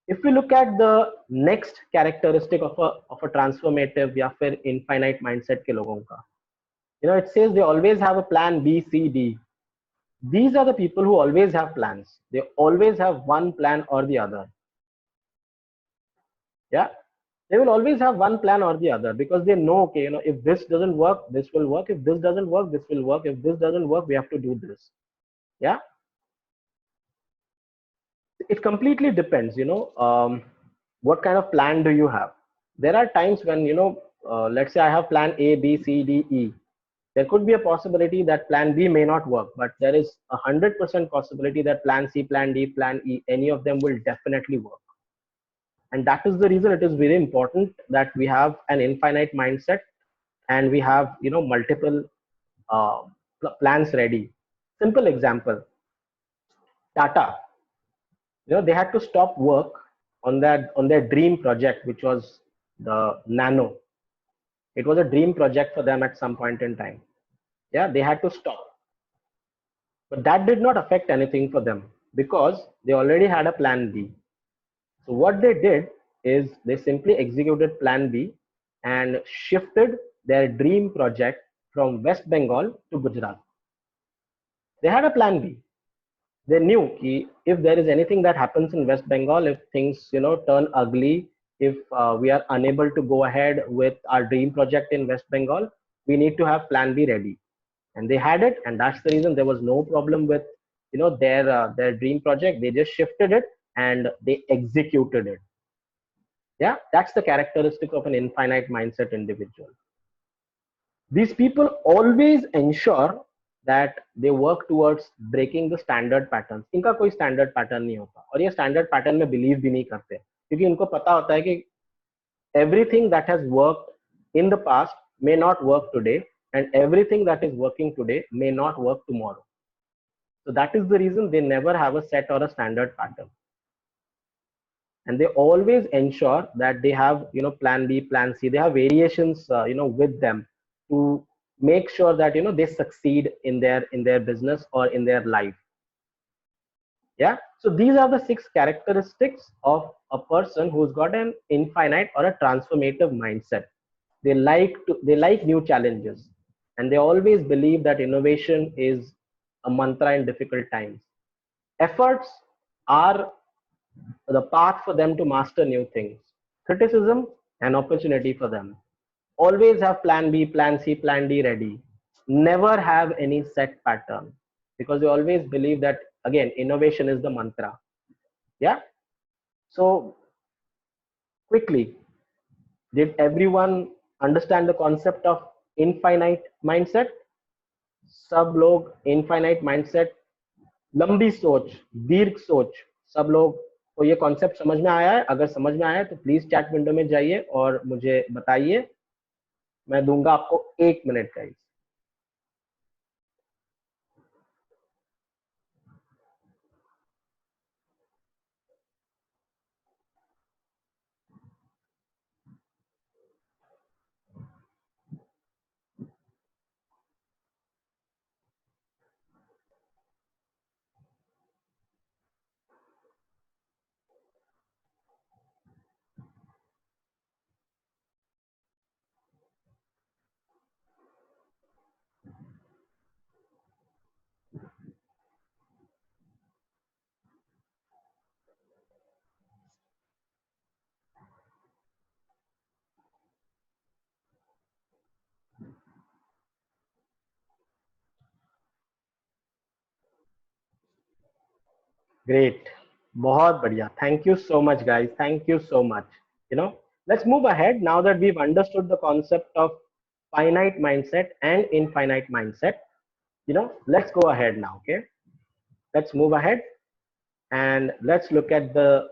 If we look at the next characteristic of a transformative या फिर infinite mindset के लोगों का, it says they always have a plan B, C, D. These are the people who always have plans. They always have one plan or the other. Yeah, they will always have one plan or the other, because they know, okay, if this doesn't work, this will work. If this doesn't work, this will work. If this doesn't work, we have to do this. Yeah. It completely depends, what kind of plan do you have. There are times when, let's say I have plan A, B, C, D, E. There could be a possibility that plan B may not work, but there is 100% possibility that plan C, plan D, plan E, any of them will definitely work. And that is the reason it is very important that we have an infinite mindset, and we have, multiple plans ready. Simple example, Tata, they had to stop work on their dream project, which was the Nano. It was a dream project for them at some point in time. Yeah, they had to stop, but that did not affect anything for them, because they already had a plan B. So what they did is they simply executed plan B and shifted their dream project from West Bengal to Gujarat. They had a plan B. They knew कि if there is anything that happens in West Bengal, if things turn ugly, if we are unable to go ahead with our dream project in West Bengal, we need to have plan B ready. And they had it, and that's the reason there was no problem with their dream project. They just shifted it and they executed it. Yeah, that's the characteristic of an infinite mindset individual. These people always ensure that they work towards breaking the standard patterns. इनका कोई standard pattern नहीं होता, और ये standard pattern में believe भी नहीं करते, क्योंकि इनको पता होता है कि everything that has worked in the past may not work today, and everything that is working today may not work tomorrow. So that is the reason they never have a set or a standard pattern. And they always ensure that they have plan B, plan C. They have variations with them to make sure that they succeed in their business or in their life. Yeah, so these are the 6 characteristics of a person who's got an infinite or a transformative mindset. They like new challenges, and they always believe that innovation is a mantra in difficult times. Efforts are the path for them to master new things. Criticism, an opportunity for them. Always have plan B, plan C, plan D ready. Never have any set pattern, because we always believe that, again, innovation is the mantra. Yeah. So quickly, did everyone understand the concept of infinite mindset? सब लोग infinite mindset, लंबी सोच, दीर्घ सोच, सब लोग को ये कॉन्सेप्ट समझ में आया है? अगर समझ में आया है तो प्लीज चैट विंडो में जाइए और मुझे बताइए। मैं दूंगा आपको 1 मिनट का। Great. बहुत बढ़िया. Thank you so much, guys. Thank you so much. You know, let's move ahead now that we've understood the concept of finite mindset and infinite mindset. You know, let's go ahead now. Okay, let's move ahead and let's look at the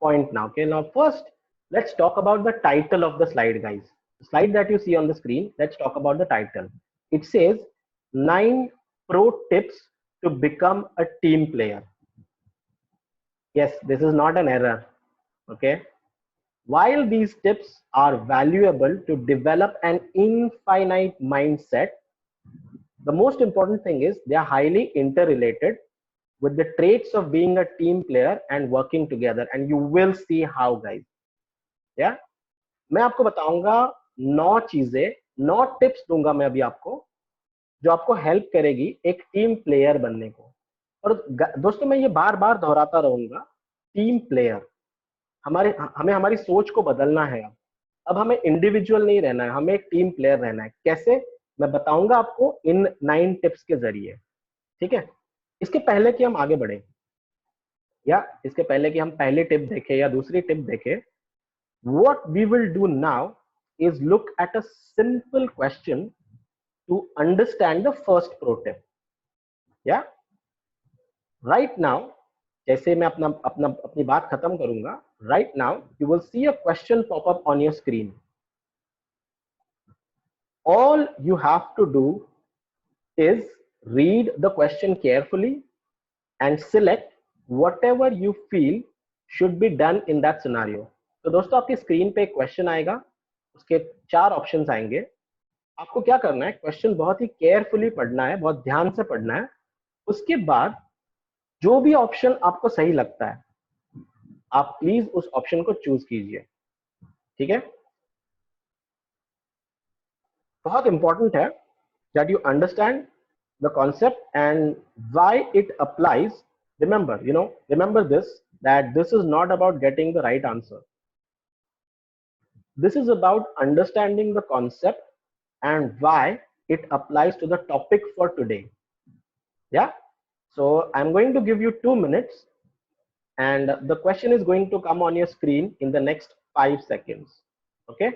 point now. Okay, now first, let's talk about the title of the slide, guys. The slide that you see on the screen. Let's talk about the title. It says 9 pro tips to become a team player. Yes, this is not an error. Okay. While these tips are valuable to develop an infinite mindset, the most important thing is they are highly interrelated with the traits of being a team player and working together. And you will see how, guys. Yeah. मैं आपको बताऊंगा 9 चीजें, 9 tips दूंगा मैं अभी आपको, जो आपको हेल्प करेगी एक टीम प्लेयर बनने को। और दोस्तों, मैं ये बार बार दोहराता रहूंगा, टीम प्लेयर। हमें हमारी सोच को बदलना है। अब हमें इंडिविजुअल नहीं रहना है, हमें एक टीम प्लेयर रहना है। कैसे, मैं बताऊंगा आपको इन 9 टिप्स के जरिए। ठीक है, इसके पहले कि हम आगे बढ़े, या इसके पहले कि हम पहली टिप देखें या दूसरी टिप देखें, what we will do now is look at a simple question to understand the first pro tip. Yeah, right now, जैसे मैं अपनी बात खत्म करूंगा, right now you will see a question pop up on your screen. All you have to do is read the question carefully and select whatever you feel should be done in that scenario. तो दोस्तों, आपकी screen पे एक question आएगा, उसके 4 options आएंगे। आपको क्या करना है, क्वेश्चन बहुत ही केयरफुली पढ़ना है, बहुत ध्यान से पढ़ना है। उसके बाद जो भी ऑप्शन आपको सही लगता है, आप प्लीज उस ऑप्शन को चूज कीजिए। ठीक है, बहुत इंपॉर्टेंट है that you understand the concept and why it applies. Remember this, that this is not about getting the right answer. This is about understanding the concept and why it applies to the topic for today. Yeah, so I'm going to give you 2 minutes, and the question is going to come on your screen in the next 5 seconds. Okay,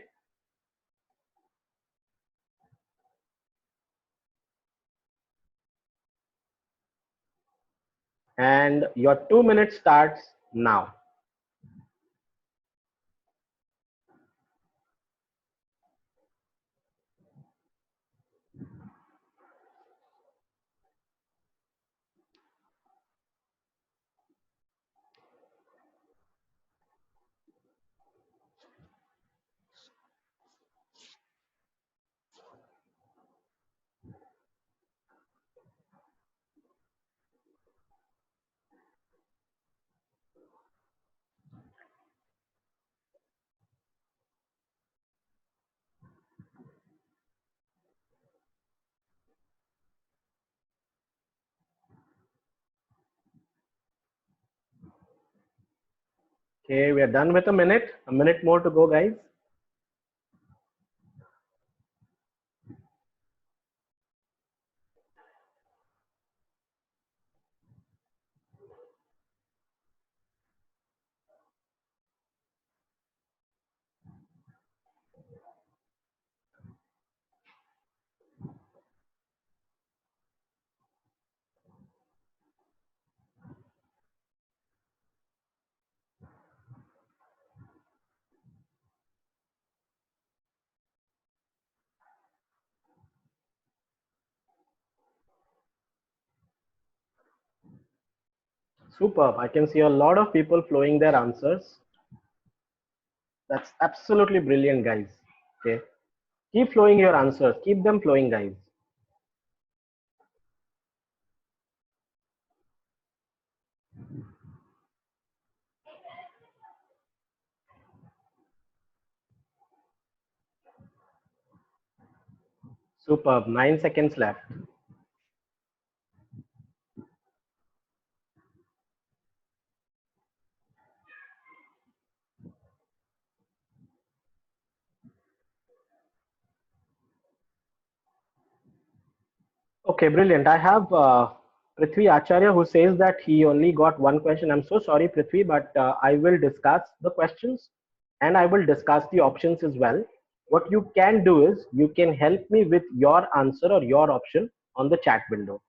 and your 2 minutes starts now. Okay, we are done with a minute. A minute more to go, guys. Superb. I can see a lot of people flowing their answers. That's absolutely brilliant, guys. Okay. Keep flowing your answers. Keep them flowing, guys. Superb. 9 seconds left. Okay, brilliant. I have Prithvi Acharya who says that he only got one question. I'm so sorry, Prithvi, but I will discuss the questions and I will discuss the options as well. What you can do is you can help me with your answer or your option on the chat window.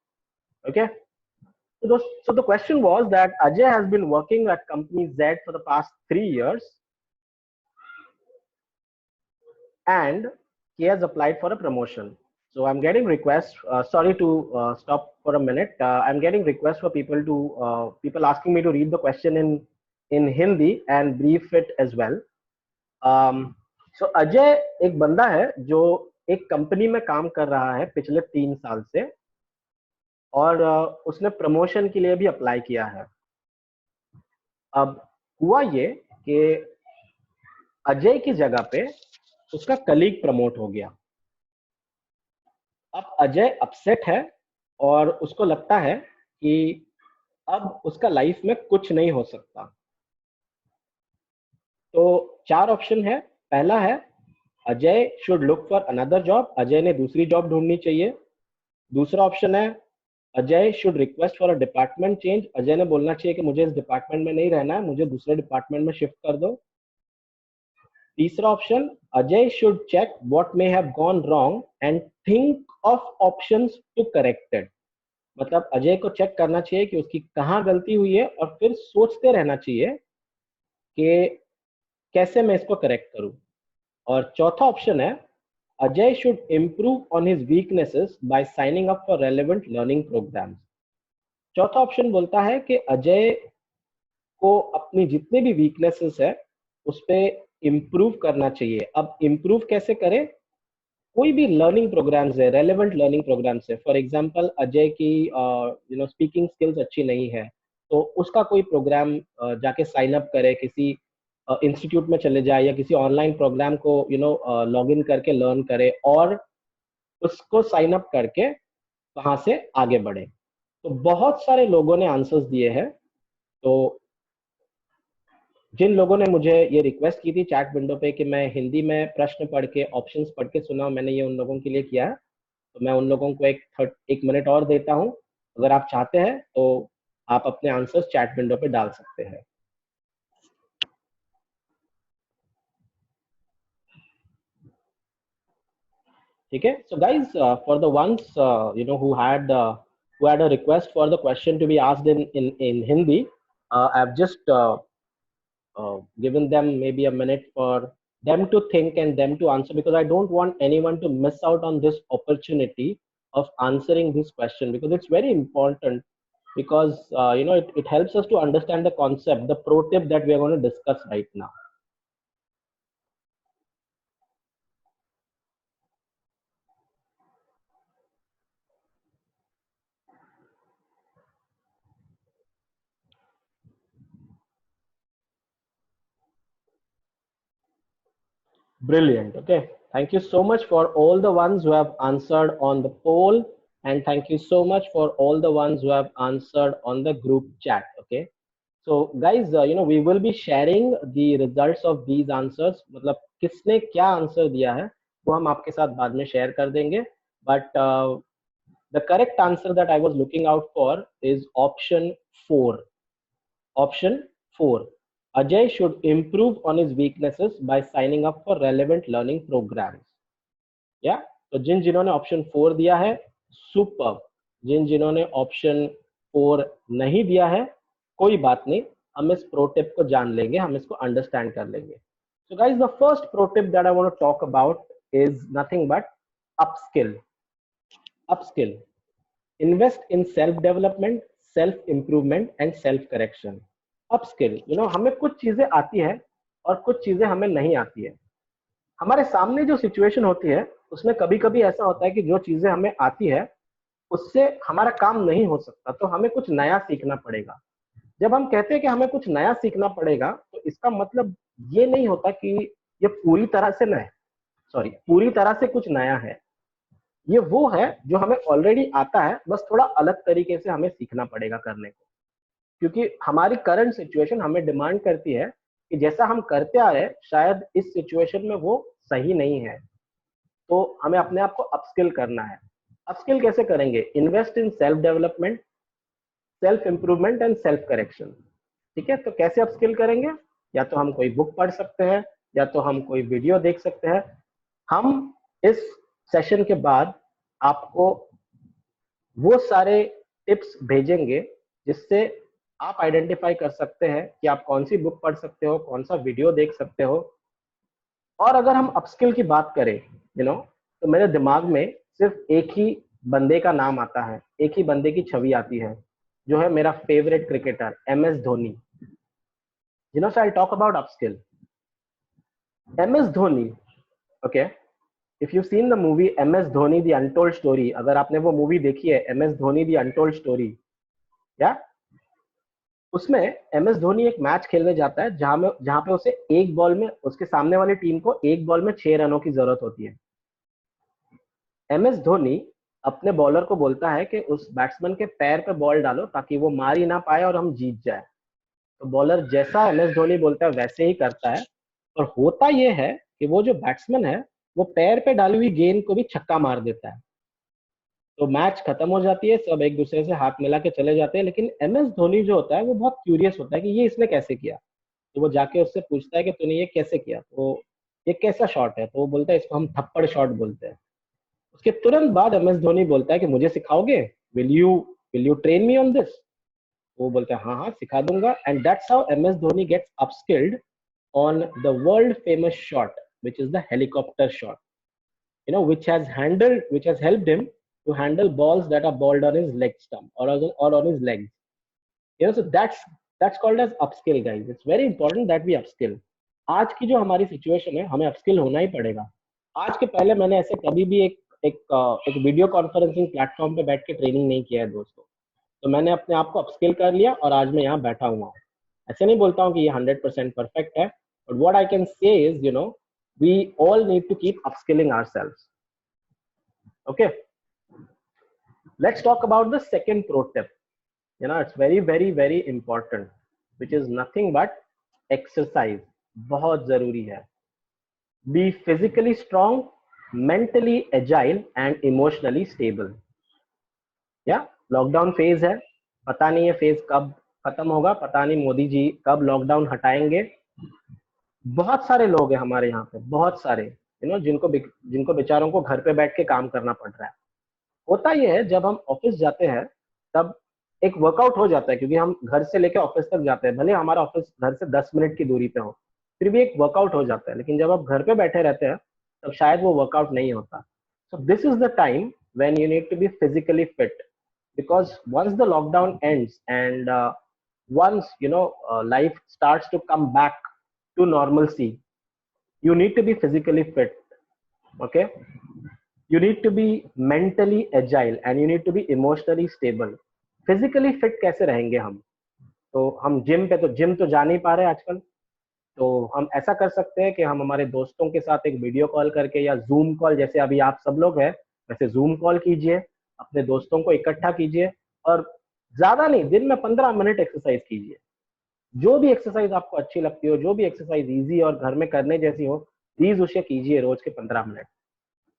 Okay. So the question was that Ajay has been working at company Z for the past 3 years and he has applied for a promotion. So I'm getting requests. Sorry to stop for a minute. I'm getting requests for people asking me to read the question in Hindi and brief it as well. So Ajay एक बंदा है जो एक company में काम कर रहा है पिछले 3 साल से और उसने प्रमोशन के लिए भी अप्लाई किया है. अब हुआ ये कि अजय की जगह पे उसका कलीग प्रमोट हो गया. अब अजय अपसेट है और उसको लगता है कि अब उसका लाइफ में कुछ नहीं हो सकता. तो 4 ऑप्शन है. पहला है Ajay should look for another job. Ajay ने दूसरी जॉब ढूंढनी चाहिए. दूसरा ऑप्शन है Ajay should request for a department change. Ajay ने बोलना चाहिए कि मुझे इस डिपार्टमेंट में नहीं रहना है, मुझे दूसरे डिपार्टमेंट में शिफ्ट कर दो. तीसरा option Ajay should check what may have gone wrong and think of options to correct it. मतलब अजय को चेक करना चाहिए कि उसकी कहाँ गलती हुई है और फिर सोचते रहना चाहिए कि कैसे मैं इसको करेक्ट करूं. और चौथा ऑप्शन है Ajay should improve on his weaknesses by signing up for relevant learning programmes. चौथा ऑप्शन बोलता है कि अजय को अपनी जितने भी वीकनेसेस है उस पर इम्प्रूव करना चाहिए. अब इम्प्रूव कैसे करें? कोई भी लर्निंग प्रोग्राम्स है, रेलेवेंट लर्निंग प्रोग्राम्स है. फॉर एग्जांपल अजय की स्पीकिंग स्किल्स अच्छी नहीं है तो उसका कोई प्रोग्राम जाके साइन अप करे, किसी इंस्टीट्यूट में चले जाए या किसी ऑनलाइन प्रोग्राम को लॉग इन करके लर्न करे और उसको साइन अप करके वहां से आगे बढ़े. तो बहुत सारे लोगों ने आंसर्स दिए हैं. तो जिन लोगों ने मुझे ये रिक्वेस्ट की थी चैट विंडो पे कि मैं हिंदी में प्रश्न पढ़ के ऑप्शंस पढ़ के सुनाऊं, मैंने ये उन लोगों के लिए किया है. तो मैं उन लोगों को एक मिनट और देता हूं. अगर आप चाहते हैं तो आप अपने आंसर्स चैट विंडो पे डाल सकते हैं. ठीक है. So guys, for the ones who had a request for the question to be asked in Hindi, I've just given them maybe a minute for them to think and them to answer, because I don't want anyone to miss out on this opportunity of answering this question, because it's very important, because it helps us to understand the concept, the pro tip that we are going to discuss right now. Brilliant. Okay. Thank you so much for all the ones who have answered on the poll. And thank you so much for all the ones who have answered on the group chat. Okay. So guys, we will be sharing the results of these answers. मतलब किसने क्या answer दिया है वो हम आपके साथ बाद में शेयर कर देंगे. But the correct answer that I was looking out for is option 4. Option 4. Ajay should improve on his weaknesses by signing up for relevant learning programs. या तो जिन जिन्होंने ऑप्शन 4 दिया है, सुपर. जिन जिन्होंने ऑप्शन 4 नहीं दिया है, कोई बात नहीं, हम इस प्रो टिप को जान लेंगे, हम इसको अंडरस्टैंड कर लेंगे. So guys, the first pro tip that I want to talk about is nothing but upskill. Upskill. Invest in self development, self improvement and self correction. Upskill, हमें कुछ चीजें आती है और कुछ चीजें हमें नहीं आती है. हमारे सामने जो सिचुएशन होती है उसमें कभी कभी ऐसा होता है कि जो चीजें हमें आती है उससे हमारा काम नहीं हो सकता, तो हमें कुछ नया सीखना पड़ेगा. जब हम कहते हैं कि हमें कुछ नया सीखना पड़ेगा, तो इसका मतलब ये नहीं होता कि ये पूरी तरह से नया, पूरी तरह से कुछ नया है. ये वो है जो हमें ऑलरेडी आता है, बस थोड़ा अलग तरीके से हमें सीखना पड़ेगा करने को. क्योंकि हमारी करंट सिचुएशन हमें डिमांड करती है कि जैसा हम करते आ रहे हैं शायद इस सिचुएशन में वो सही नहीं है, तो हमें अपने आप को अपस्किल करना है. अपस्किल कैसे करेंगे? Invest in self development, self improvement and self correction. ठीक है, तो कैसे अपस्किल करेंगे? या तो हम कोई बुक पढ़ सकते हैं, या तो हम कोई वीडियो देख सकते हैं. हम इस सेशन के बाद आपको वो सारे टिप्स भेजेंगे जिससे आप आइडेंटिफाई कर सकते हैं कि आप कौन सी बुक पढ़ सकते हो, कौन सा वीडियो देख सकते हो. और अगर हम अपस्किल की बात करें, तो मेरे दिमाग में सिर्फ एक ही बंदे का नाम आता है, एक ही बंदे की छवि आती है, जो है मेरा favourite cricketer MS Dhoni. So I talk about upskill. MS Dhoni, okay. If you seen the movie MS Dhoni the untold story, अगर आपने वो मूवी देखी है MS Dhoni the untold story, या उसमें MS धोनी एक मैच खेलने जाता है जहां पे उसे एक बॉल में, उसके सामने वाली टीम को एक बॉल में 6 रनों की जरूरत होती है. MS धोनी अपने बॉलर को बोलता है कि उस बैट्समैन के पैर पे बॉल डालो ताकि वो मार ही ना पाए और हम जीत जाए. तो बॉलर जैसा MS धोनी बोलता है वैसे ही करता है, और होता ये है कि वो जो बैट्समैन है वो पैर पे डाली हुई गेंद को भी छक्का मार देता है. तो मैच खत्म हो जाती है, सब एक दूसरे से हाथ मिला के चले जाते हैं. लेकिन MS धोनी जो होता है वो बहुत क्यूरियस होता है कि ये इसने कैसे किया. तो वो जाके उससे पूछता है कि तूने ये कैसे किया, तो ये कैसा शॉट है, तो वो बोलता है इसको हम थप्पड़ शॉट बोलते हैं. उसके तुरंत बाद MS धोनी बोलता है कि मुझे सिखाओगे, will you train me on this. वो बोलता है हाँ हाँ सिखा दूंगा. And that's how MS Dhoni gets upskilled on the world famous shot, which is the helicopter shot, which has helped him to handle balls that are balled on his leg stump or on his legs. So that's called as upskill, guys. It's very important that we upskill. आज की जो हमारी situation है, हमें upskill होना ही पड़ेगा. आज के पहले मैंने ऐसे कभी भी एक वीडियो कॉन्फ्रेंसिंग प्लेटफॉर्म पे बैठ के ट्रेनिंग नहीं किया है दोस्तों. तो मैंने अपने आप को अपस्किल कर लिया और आज मैं यहाँ बैठा हुआ हूँ. ऐसे नहीं बोलता हूँ कि ये 100% परफेक्ट है, but what I can say is, we all need to keep upskilling ourselves. Okay, let's talk about the second pro tip. It's very very very important, which is nothing but exercise. बहुत जरूरी है. Be physically strong, mentally agile and emotionally stable. Lockdown phase है, पता नहीं ये phase कब खत्म होगा, पता नहीं मोदी जी कब लॉकडाउन हटाएंगे. बहुत सारे लोग हैं हमारे यहाँ पे, बहुत सारे जिनको बेचारों को घर पे बैठ के काम करना पड़ रहा है. होता ये है जब हम ऑफिस जाते हैं तब एक वर्कआउट हो जाता है, क्योंकि हम घर से लेके ऑफिस तक जाते हैं, भले हमारा ऑफिस घर से 10 मिनट की दूरी पे हो, फिर भी एक वर्कआउट हो जाता है. लेकिन जब आप घर पे बैठे रहते हैं तब शायद वो वर्कआउट नहीं होता. So this is the time when you need to be physically fit, because once the lockdown ends and once life starts to come back to normalcy, you need to be physically fit. Okay, you need to be mentally agile and you need to be emotionally stable. physically fit कैसे रहेंगे हम? तो हम gym तो जा नहीं पा रहे आजकल, तो हम ऐसा कर सकते हैं कि हम हमारे दोस्तों के साथ एक वीडियो कॉल करके या जूम कॉल, जैसे अभी आप सब लोग हैं वैसे जूम कॉल कीजिए, अपने दोस्तों को इकट्ठा कीजिए और ज्यादा नहीं, दिन में 15 मिनट एक्सरसाइज कीजिए. जो भी एक्सरसाइज आपको अच्छी लगती हो, जो भी एक्सरसाइज इजी और घर में करने जैसी हो, प्लीज उसे कीजिए रोज के 15 मिनट।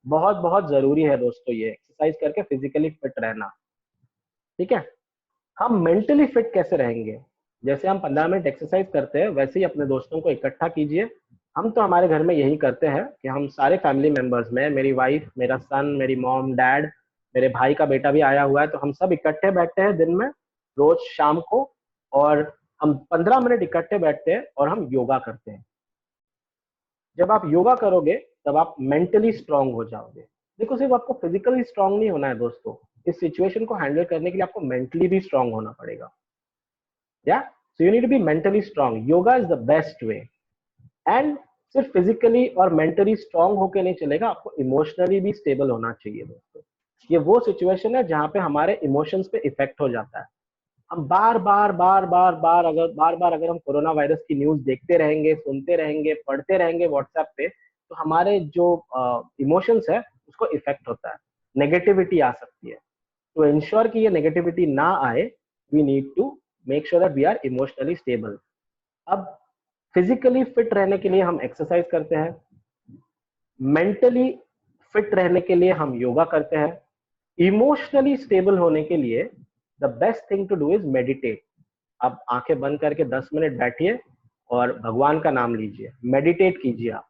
बहुत बहुत जरूरी है दोस्तों ये एक्सरसाइज करके फिजिकली फिट रहना। ठीक है। हम मेंटली फिट कैसे रहेंगे? जैसे हम 15 मिनट एक्सरसाइज करते हैं वैसे ही अपने दोस्तों को इकट्ठा कीजिए। हम तो हमारे घर में यही करते हैं कि हम सारे फैमिली मेंबर्स, मैं, मेरी वाइफ, मेरा सन, मेरी मॉम, डैड, मेरे भाई का बेटा भी आया हुआ है, तो हम सब इकट्ठे बैठते हैं दिन में, रोज शाम को, और हम 15 मिनट इकट्ठे बैठते हैं और हम योगा करते हैं। जब आप योगा करोगे तब आप मेंटली स्ट्रांग हो जाओगे। देखो सिर्फ आपको फिजिकली स्ट्रांग नहीं होना है दोस्तों, इस सिचुएशन को हैंडल करने के लिए आपको मेंटली भी स्ट्रांग होना पड़ेगा। या so you need to be mentally strong. Yoga is the best way. And सिर्फ फिजिकली और मेंटली स्ट्रांग होके नहीं चलेगा, आपको इमोशनली भी स्टेबल होना चाहिए दोस्तों। ये वो सिचुएशन है जहां पे हमारे इमोशंस पे इफेक्ट हो जाता है। हम बार बार अगर हम कोरोना वायरस की न्यूज देखते रहेंगे, सुनते रहेंगे, पढ़ते रहेंगे व्हाट्सएप पे, तो हमारे जो इमोशंस है उसको इफेक्ट होता है, नेगेटिविटी आ सकती है। तो इंश्योर कि ये नेगेटिविटी ना आए, we need to make sure that we are emotionally stable. अब फिजिकली फिट रहने के लिए हम एक्सरसाइज करते हैं, मेंटली फिट रहने के लिए हम योगा करते हैं, इमोशनली स्टेबल होने के लिए the best thing to do is meditate. आप आंखें बंद करके 10 मिनट बैठिए और भगवान का नाम लीजिए, मेडिटेट कीजिए। आप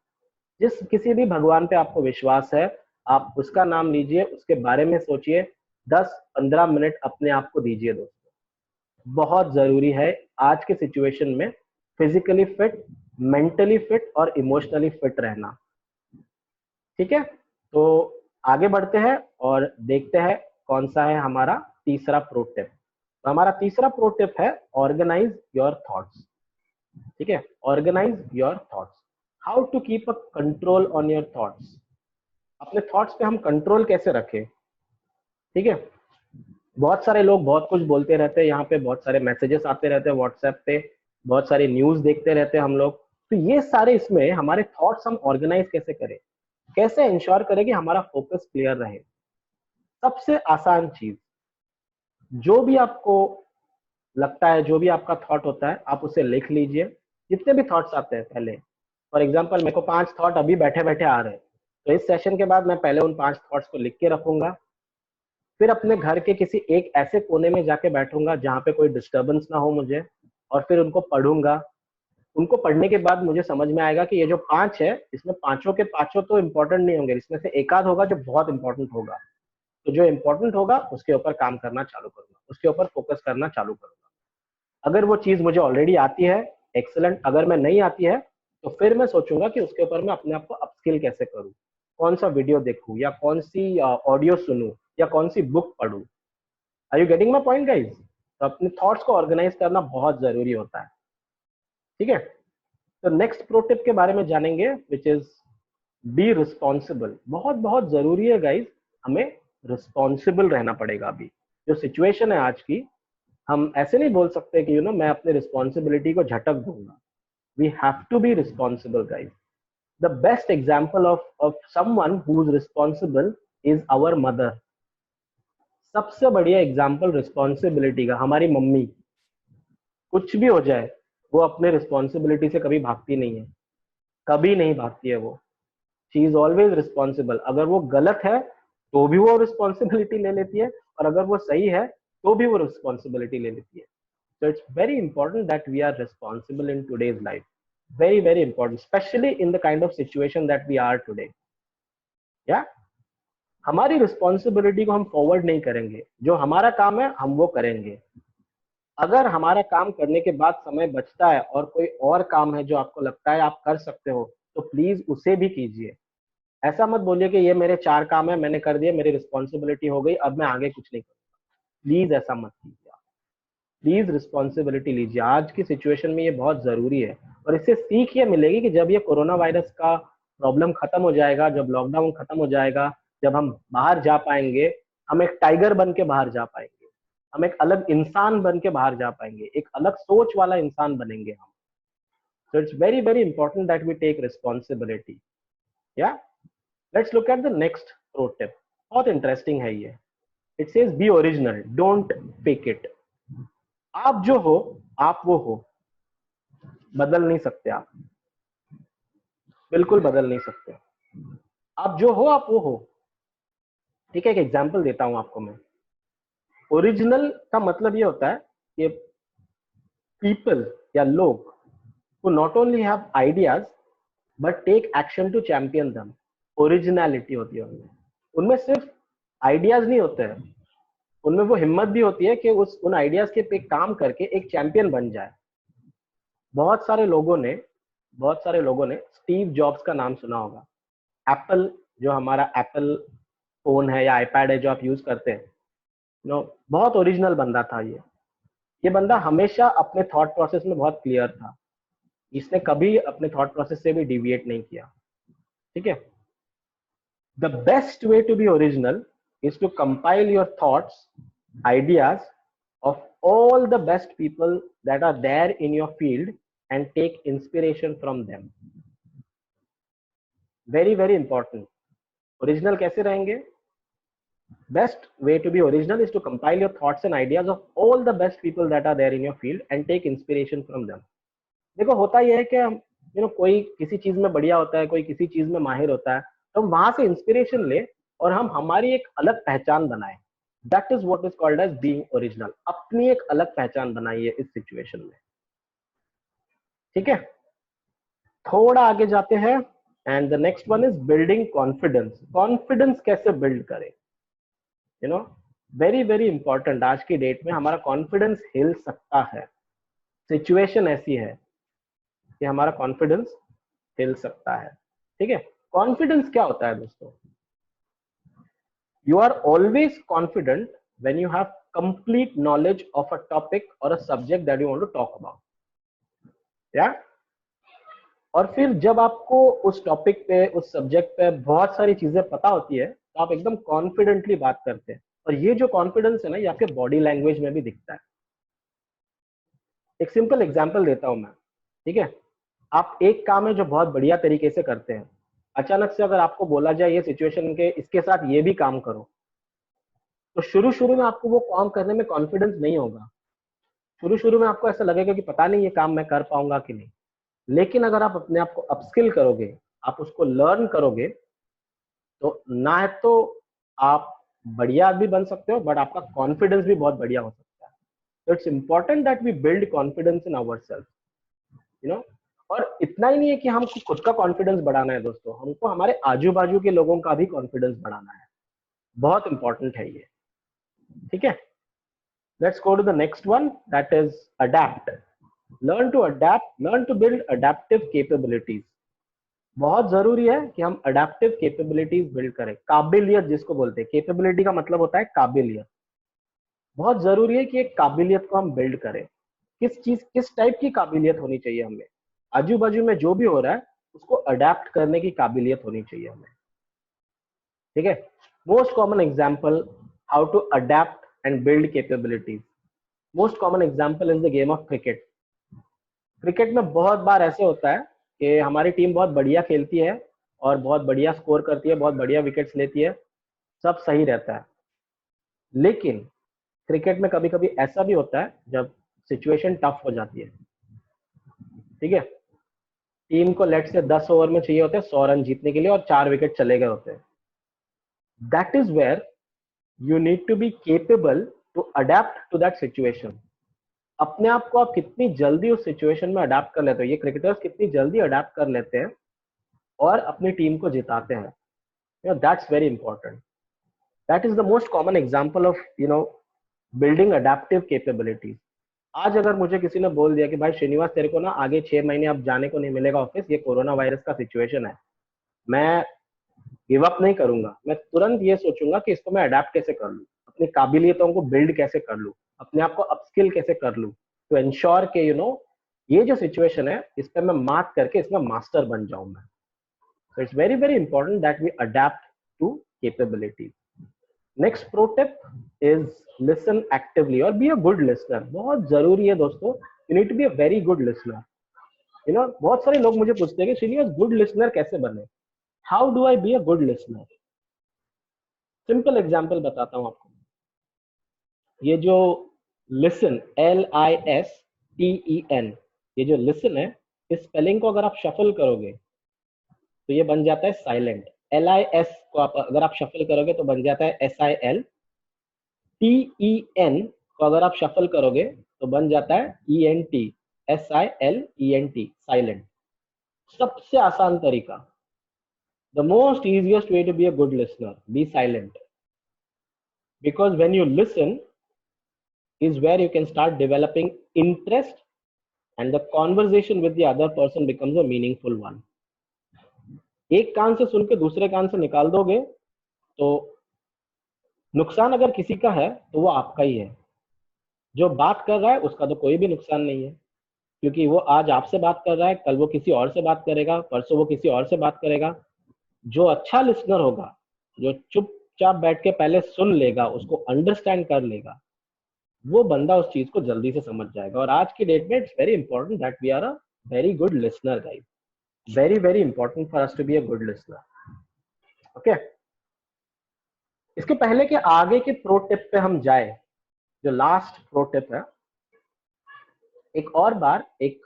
जिस किसी भी भगवान पे आपको विश्वास है, आप उसका नाम लीजिए, उसके बारे में सोचिए, 10-15 मिनट अपने आप को दीजिए दोस्तों। बहुत जरूरी है आज के सिचुएशन में फिजिकली फिट, मेंटली फिट और इमोशनली फिट रहना। ठीक है, तो आगे बढ़ते हैं और देखते हैं कौन सा है हमारा तीसरा प्रो टिप। तो हमारा तीसरा प्रो टिप है ऑर्गेनाइज योर थॉट्स। ठीक है, organise your thoughts. How to keep a control on your thoughts. अपने थॉट्स पे हम कंट्रोल कैसे रखें? ठीक है, बहुत सारे लोग बहुत कुछ बोलते रहते हैं, यहाँ पे बहुत सारे मैसेजेस आते रहते हैं व्हाट्सएप पे, बहुत सारी न्यूज देखते रहते हैं हम लोग। तो ये सारे इसमें हमारे थॉट्स हम ऑर्गेनाइज कैसे करें, कैसे इंश्योर करें कि हमारा फोकस क्लियर रहे? सबसे आसान चीज, जो भी आपको लगता है, जो भी आपका थॉट होता है, आप उसे लिख लीजिए। जितने भी थॉट्स आते हैं पहले, फॉर एग्जाम्पल मेरे को 5 थॉट अभी बैठे बैठे आ रहे हैं, तो इस सेशन के बाद मैं पहले उन 5 थॉट्स को लिख के रखूंगा। फिर अपने घर के किसी एक ऐसे कोने में जाके बैठूंगा जहाँ पे कोई डिस्टर्बेंस ना हो मुझे, और फिर उनको पढ़ूंगा। उनको पढ़ने के बाद मुझे समझ में आएगा कि ये जो 5 है, इसमें पांचों के पांचों तो इंपॉर्टेंट नहीं होंगे, इसमें से एक आध होगा जो बहुत इंपॉर्टेंट होगा। तो जो इंपॉर्टेंट होगा उसके ऊपर काम करना चालू करूंगा, उसके ऊपर फोकस करना चालू करूंगा। अगर वो चीज मुझे ऑलरेडी आती है, एक्सेलेंट। अगर मैं नहीं आती है, तो फिर मैं सोचूंगा कि उसके ऊपर मैं अपने आप को अपस्किल कैसे करूं, कौन सा वीडियो देखूं, या कौन सी ऑडियो सुनूं, या कौन सी बुक पढूं। Are you getting my point guys? तो अपने थॉट्स को ऑर्गेनाइज करना बहुत जरूरी होता है। ठीक है, तो नेक्स्ट प्रो टिप के बारे में जानेंगे, विच इज बी रिस्पॉन्सिबल। बहुत बहुत जरूरी है गाइज, हमें रिस्पॉन्सिबल रहना पड़ेगा। अभी जो सिचुएशन है आज की, हम ऐसे नहीं बोल सकते कि मैं अपने रिस्पॉन्सिबिलिटी को झटक दूंगा। We have to be responsible guys. The best example of someone who is responsible is our mother. सबसे बढ़िया एग्जाम्पल रिस्पॉन्सिबिलिटी का हमारी मम्मी। कुछ भी हो जाए, वो अपने रिस्पॉन्सिबिलिटी से कभी भागती नहीं है, कभी नहीं भागती है वो। She is always responsible. अगर वो गलत है तो भी वो रिस्पॉन्सिबिलिटी ले लेती है, और अगर वो सही है तो भी वो रिस्पॉन्सिबिलिटी ले लेती है। So it's very important that we are responsible in today's life. Very, very important, especially in the kind of situation that we are today. Yeah? हमारी रिस्पॉन्सिबिलिटी को हम फॉरवर्ड नहीं करेंगे, जो हमारा काम है हम वो करेंगे। अगर हमारा काम करने के बाद समय बचता है और कोई और काम है जो आपको लगता है आप कर सकते हो, तो प्लीज उसे भी कीजिए। ऐसा मत बोलिए कि ये मेरे 4 काम है, मैंने कर दिए, मेरी रिस्पॉन्सिबिलिटी हो गई, अब मैं आगे कुछ नहीं करूंगा। प्लीज ऐसा मत कीजिए। प्लीज रिस्पॉन्सिबिलिटी लीजिए, आज की सिचुएशन में ये बहुत जरूरी है। और इससे सीख ये मिलेगी कि जब ये कोरोना वायरस का प्रॉब्लम खत्म हो जाएगा, जब लॉकडाउन खत्म हो जाएगा, जब हम बाहर जा पाएंगे, हम एक टाइगर बन के बाहर जा पाएंगे, हम एक अलग इंसान बन के बाहर जा पाएंगे, एक अलग सोच वाला इंसान बनेंगे हम। So it's very very important that we take responsibility. Yeah let's look at the next pro tip. बहुत इंटरेस्टिंग है ये। It says be original, don't fake it. आप जो हो, आप वो हो। बदल नहीं सकते आप, बिल्कुल बदल नहीं सकते। आप जो हो आप वो हो। ठीक है, एक एग्जांपल देता हूं आपको मैं। ओरिजिनल का मतलब ये होता है कि पीपल या लोग who not only have ideas but take action to champion them। Originality होती है उनमें। उनमें सिर्फ आइडियाज नहीं होते हैं, उनमें वो हिम्मत भी होती है कि उन आइडियाज के पे काम करके एक चैंपियन बन जाए। बहुत सारे लोगों ने स्टीव जॉब्स का नाम सुना होगा। एप्पल, जो हमारा एप्पल फोन है या आईपैड है जो आप यूज करते हैं, बहुत ओरिजिनल बंदा था ये बंदा हमेशा अपने थॉट प्रोसेस में बहुत क्लियर था। इसने कभी अपने थॉट प्रोसेस से भी डिविएट नहीं किया। ठीक है। The best way to be original is to compile your thoughts, ideas of all the best people that are there in your field and take inspiration from them। Very very important। Original कैसे रहेंगे? Best way to be original is to compile your thoughts and ideas of all the best people that are there in your field and take inspiration from them। देखो होता यह है कि कोई किसी चीज में बढ़िया होता है, कोई किसी चीज में माहिर होता है, तो हम वहां से इंस्पिरेशन ले और हम हमारी एक अलग पहचान बनाए। That is what is called as being original. अपनी एक अलग पहचान बनाइए इस सिचुएशन में। ठीक है, थोड़ा आगे जाते हैं। And the next one is building confidence. Confidence कैसे बिल्ड करें? Very very important. आज की डेट में हमारा कॉन्फिडेंस हिल सकता है। सिचुएशन ऐसी है कि हमारा कॉन्फिडेंस हिल सकता है। ठीक है, कॉन्फिडेंस क्या होता है दोस्तों? You are always confident when you have complete knowledge of a topic और a subject that you want to talk about. Yeah और फिर जब आपको उस टॉपिक पे, उस सब्जेक्ट पे बहुत सारी चीजें पता होती है, तो आप एकदम कॉन्फिडेंटली बात करते हैं। और ये जो कॉन्फिडेंस है ना, ये आपके बॉडी लैंग्वेज में भी दिखता है। एक सिंपल एग्जांपल देता हूं मैं। ठीक है, आप एक काम है जो बहुत बढ़िया तरीके से करते हैं, अचानक से अगर आपको बोला जाए ये सिचुएशन के इसके साथ ये भी काम करो, तो शुरू शुरू में आपको वो काम करने में कॉन्फिडेंस नहीं होगा। शुरू शुरू में आपको ऐसा लगेगा कि पता नहीं ये काम मैं कर पाऊंगा कि नहीं। लेकिन अगर आप अपने आप को अपस्किल करोगे, आप उसको लर्न करोगे, तो ना है तो आप बढ़िया भी बन सकते हो, बट आपका कॉन्फिडेंस भी बहुत बढ़िया हो सकता है। तो it's important that we build confidence in our self. और इतना ही नहीं है कि हमको खुद का कॉन्फिडेंस बढ़ाना है दोस्तों, हमको हमारे आजू बाजू के लोगों का भी कॉन्फिडेंस बढ़ाना है। बहुत इंपॉर्टेंट है ये। ठीक है, let's go to the next one, that is adapt. Learn to adapt, learn to build adaptive capabilities. बहुत जरूरी है कि हम अडैप्टिव कैपेबिलिटीज बिल्ड करें। काबिलियत जिसको बोलते हैं, कैपेबिलिटी का मतलब होता है काबिलियत। बहुत जरूरी है कि एक काबिलियत को हम बिल्ड करें। किस टाइप की काबिलियत होनी चाहिए हमें? आजू बाजू में जो भी हो रहा है उसको अडेप्ट करने की काबिलियत होनी चाहिए हमें। ठीक है, most common example how to adapt and build capabilities. Most common example is the game of cricket. Cricket में बहुत बार ऐसे होता है कि हमारी टीम बहुत बढ़िया खेलती है और बहुत बढ़िया स्कोर करती है, बहुत बढ़िया विकेट्स लेती है, सब सही रहता है। लेकिन क्रिकेट में कभी कभी ऐसा भी होता है जब सिचुएशन टफ हो जाती है। ठीक है, टीम को लेट से 10 ओवर में चाहिए होते हैं 100 रन जीतने के लिए और 4 विकेट चले गए होते हैं। That is where you need to be capable to adapt to that situation. अपने आप को आप कितनी जल्दी उस सिचुएशन में अडेप्ट कर लेते हो, ये क्रिकेटर्स कितनी जल्दी अडेप्ट कर लेते हैं और अपनी टीम को जिताते हैं। That's very important. That is the most common example of building adaptive capabilities. आज अगर मुझे किसी ने बोल दिया कि भाई श्रीनिवास तेरे को ना आगे 6 महीने अब जाने को नहीं मिलेगा ऑफिस, ये कोरोना वायरस का सिचुएशन है, मैं गिव अप नहीं करूंगा। मैं तुरंत ये सोचूंगा कि इसको मैं अडेप्ट कैसे कर लूँ, अपनी काबिलियतों को बिल्ड कैसे कर लूँ, अपने आप को अपस्किल कैसे कर लूँ, टू एंश्योर के ये जो सिचुएशन है इस पर मैं मात करके इसमें मास्टर बन जाऊं मैं। So it's very very important that we adapt to capabilities। Next pro tip is listen actively और बी अ गुड लिसनर। बहुत जरूरी है दोस्तों, you need to be a very good listener. बहुत सारे लोग मुझे पूछते हैं कि श्रीनिवास गुड लिसनर कैसे बने, how do I B a good listener? Simple example बताता हूं आपको। ये जो लिसन, LISTEN, ये जो लिसन है, इस स्पेलिंग को अगर आप शफल करोगे तो ये बन जाता है साइलेंट। LIS को आप अगर आप शफल करोगे तो बन जाता है SIL। TEN को अगर आप शफल करोगे तो बन जाता है ENT, SILENT, साइलेंट। सबसे आसान तरीका, the most easiest way to be a good listener, be silent, because when you listen is where you can start developing interest and the conversation with the other person becomes a meaningful one. एक कान से सुन के दूसरे कान से निकाल दोगे तो नुकसान अगर किसी का है तो वो आपका ही है। जो बात कर रहा है उसका तो कोई भी नुकसान नहीं है, क्योंकि वो आज आपसे बात कर रहा है, कल वो किसी और से बात करेगा, परसों वो किसी और से बात करेगा। जो अच्छा लिसनर होगा, जो चुपचाप बैठ के पहले सुन लेगा, उसको अंडरस्टैंड कर लेगा, वो बंदा उस चीज को जल्दी से समझ जाएगा। और आज की डेट में it's very important that we are a very good listener guys, very very important for us to be a good listener. Okay, इसके पहले के आगे के प्रो टिप पे हम जाए, जो लास्ट प्रो टिप है, एक और बार एक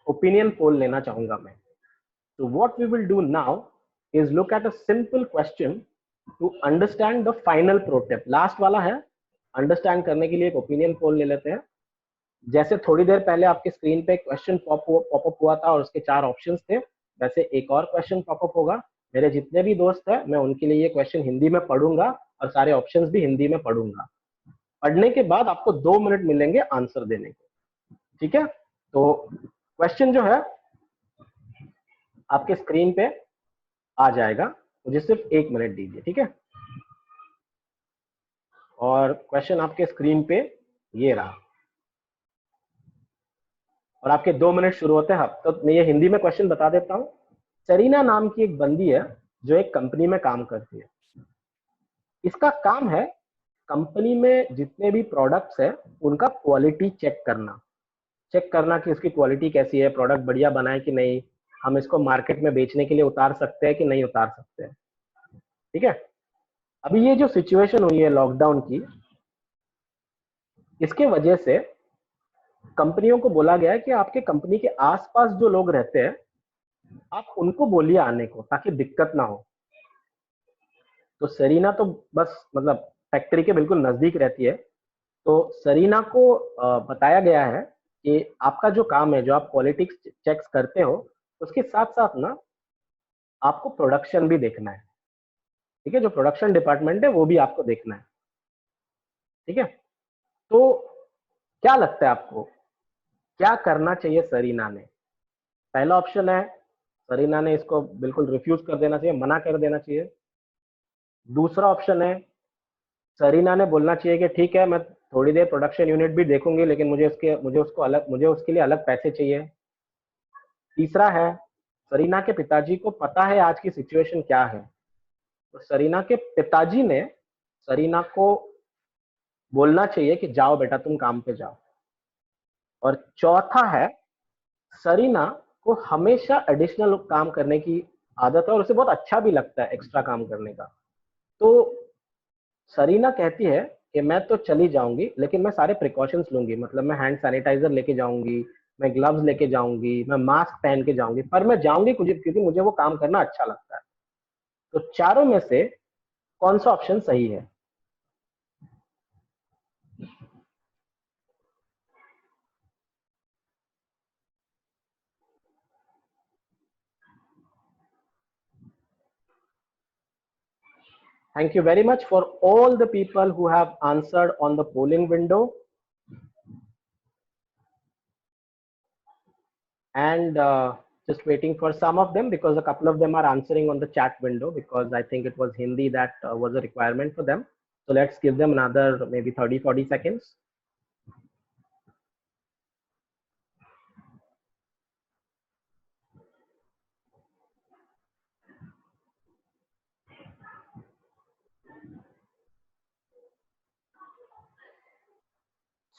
ओपिनियन पोल लेना चाहूंगा मैं। तो what we will do now is look at a simple question to understand the final pro tip. Last वाला है, अंडरस्टैंड करने के लिए एक ओपिनियन पोल ले लेते हैं। जैसे थोड़ी देर पहले आपके स्क्रीन पे क्वेश्चन पॉपअप हुआ था और उसके 4 ऑप्शंस थे, वैसे एक और क्वेश्चन पॉपअप होगा। मेरे जितने भी दोस्त हैं, मैं उनके लिए ये क्वेश्चन हिंदी में पढ़ूंगा और सारे ऑप्शंस भी हिंदी में पढ़ूंगा। पढ़ने के बाद आपको 2 मिनट मिलेंगे आंसर देने के, ठीक है? तो क्वेश्चन जो है आपके स्क्रीन पे आ जाएगा, मुझे सिर्फ 1 मिनट दीजिए, ठीक है? और क्वेश्चन आपके स्क्रीन पे ये रहा और आपके 2 मिनट शुरू होते हैं। तो मैं ये हिंदी में क्वेश्चन बता देता हूँ। सरीना नाम की एक बंदी है जो एक कंपनी में काम करती है। इसका काम है कंपनी में जितने भी प्रोडक्ट्स है उनका क्वालिटी चेक करना कि उसकी क्वालिटी कैसी है, प्रोडक्ट बढ़िया बना है कि नहीं, हम इसको मार्केट में बेचने के लिए उतार सकते हैं कि नहीं उतार सकते हैं, ठीक है? अभी ये जो सिचुएशन हुई है लॉकडाउन की, इसके वजह से कंपनियों को बोला गया है कि आपके कंपनी के आसपास जो लोग रहते हैं आप उनको बोलिए आने को, ताकि दिक्कत ना हो। तो सरीना तो बस मतलब फैक्ट्री के बिल्कुल नजदीक रहती है। तो सरीना को बताया गया है कि आपका जो काम है, जो आप क्वालिटी चेक्स करते हो, उसके साथ साथ ना आपको प्रोडक्शन भी देखना है, ठीक है? जो प्रोडक्शन डिपार्टमेंट है वो भी आपको देखना है, ठीक है? तो क्या लगता है आपको क्या करना चाहिए सरीना ने? पहला ऑप्शन है सरीना ने इसको बिल्कुल रिफ्यूज कर देना चाहिए, मना कर देना चाहिए। दूसरा ऑप्शन है सरीना ने बोलना चाहिए कि ठीक है, मैं थोड़ी देर प्रोडक्शन यूनिट भी देखूंगी, लेकिन मुझे उसके लिए अलग पैसे चाहिए। तीसरा है सरीना के पिताजी को पता है आज की सिचुएशन क्या है, तो सरीना के पिताजी ने सरीना को बोलना चाहिए कि जाओ बेटा तुम काम पे जाओ। और चौथा है सरीना को हमेशा एडिशनल काम करने की आदत है और उसे बहुत अच्छा भी लगता है एक्स्ट्रा काम करने का। तो सरीना कहती है कि मैं तो चली जाऊंगी लेकिन मैं सारे प्रिकॉशंस लूंगी, मतलब मैं हैंड सैनिटाइजर लेके जाऊंगी, मैं ग्लव्स लेके जाऊंगी, मैं मास्क पहन के जाऊंगी, पर मैं जाऊंगी क्योंकि मुझे वो काम करना अच्छा लगता है। तो चारों में से कौन सा ऑप्शन सही है? Thank you very much for all the people who have answered on the polling window. And just waiting for some of them because a couple of them are answering on the chat window because I think it was Hindi that was a requirement for them. So let's give them another maybe 30-40 seconds.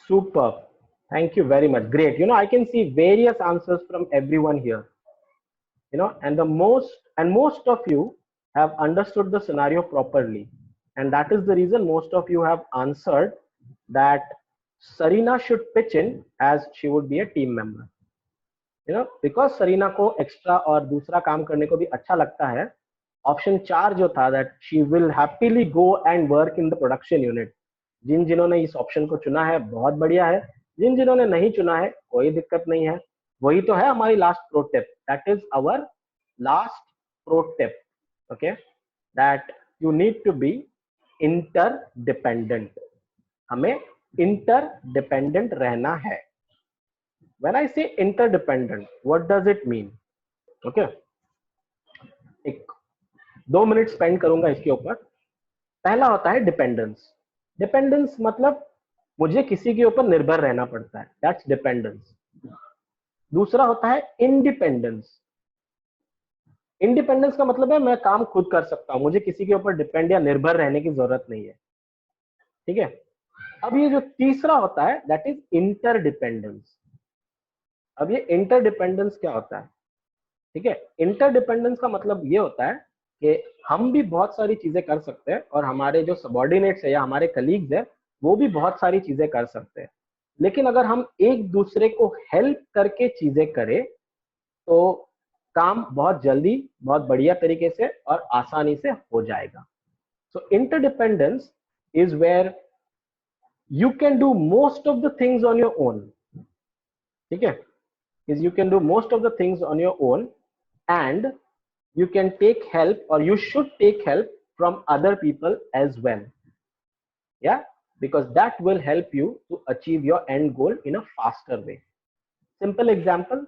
Superb. Thank you very much. Great. You know, I can see various answers from everyone here. You know, and most of you have understood the scenario properly. And that is the reason most of you have answered that Sarina should pitch in as she would be a team member. Because Sarina को extra और दूसरा काम करने को भी अच्छा लगता है, ऑप्शन 4 जो था, that she will happily go and work in the production unit. जिन जिन्होंने इस ऑप्शन को चुना है बहुत बढ़िया है, जिन जिन्होंने नहीं चुना है कोई दिक्कत नहीं है। वही तो है हमारी last pro tip, that is our last pro tip, okay, that you need to be interdependent. हमें इंटरडिपेंडेंट रहना है। When I say interdependent, what does it mean? Okay, एक 2 मिनट स्पेंड करूंगा इसके ऊपर। पहला होता है डिपेंडेंस। डिपेंडेंस मतलब मुझे किसी के ऊपर निर्भर रहना पड़ता है, दैट्स डिपेंडेंस। दूसरा होता है इंडिपेंडेंस। इंडिपेंडेंस का मतलब है मैं काम खुद कर सकता हूं, मुझे किसी के ऊपर डिपेंड या निर्भर रहने की जरूरत नहीं है, ठीक है। अब ये जो तीसरा होता है दैट इज इंटरडिपेंडेंस। अब ये इंटरडिपेंडेंस क्या होता है, ठीक है। इंटरडिपेंडेंस का मतलब ये होता है कि हम भी बहुत सारी चीजें कर सकते हैं और हमारे जो सबॉर्डिनेट्स है या हमारे कलीग्स है वो भी बहुत सारी चीजें कर सकते हैं, लेकिन अगर हम एक दूसरे को हेल्प करके चीजें करें तो काम बहुत जल्दी, बहुत बढ़िया तरीके से और आसानी से हो जाएगा। So interdependence is where you can do most of the things on your own, ठीक है, is you can do most of the things on your own and you can take help or you should take help from other people as well, yeah, because that will help you to achieve your end goal in a faster way. Simple example,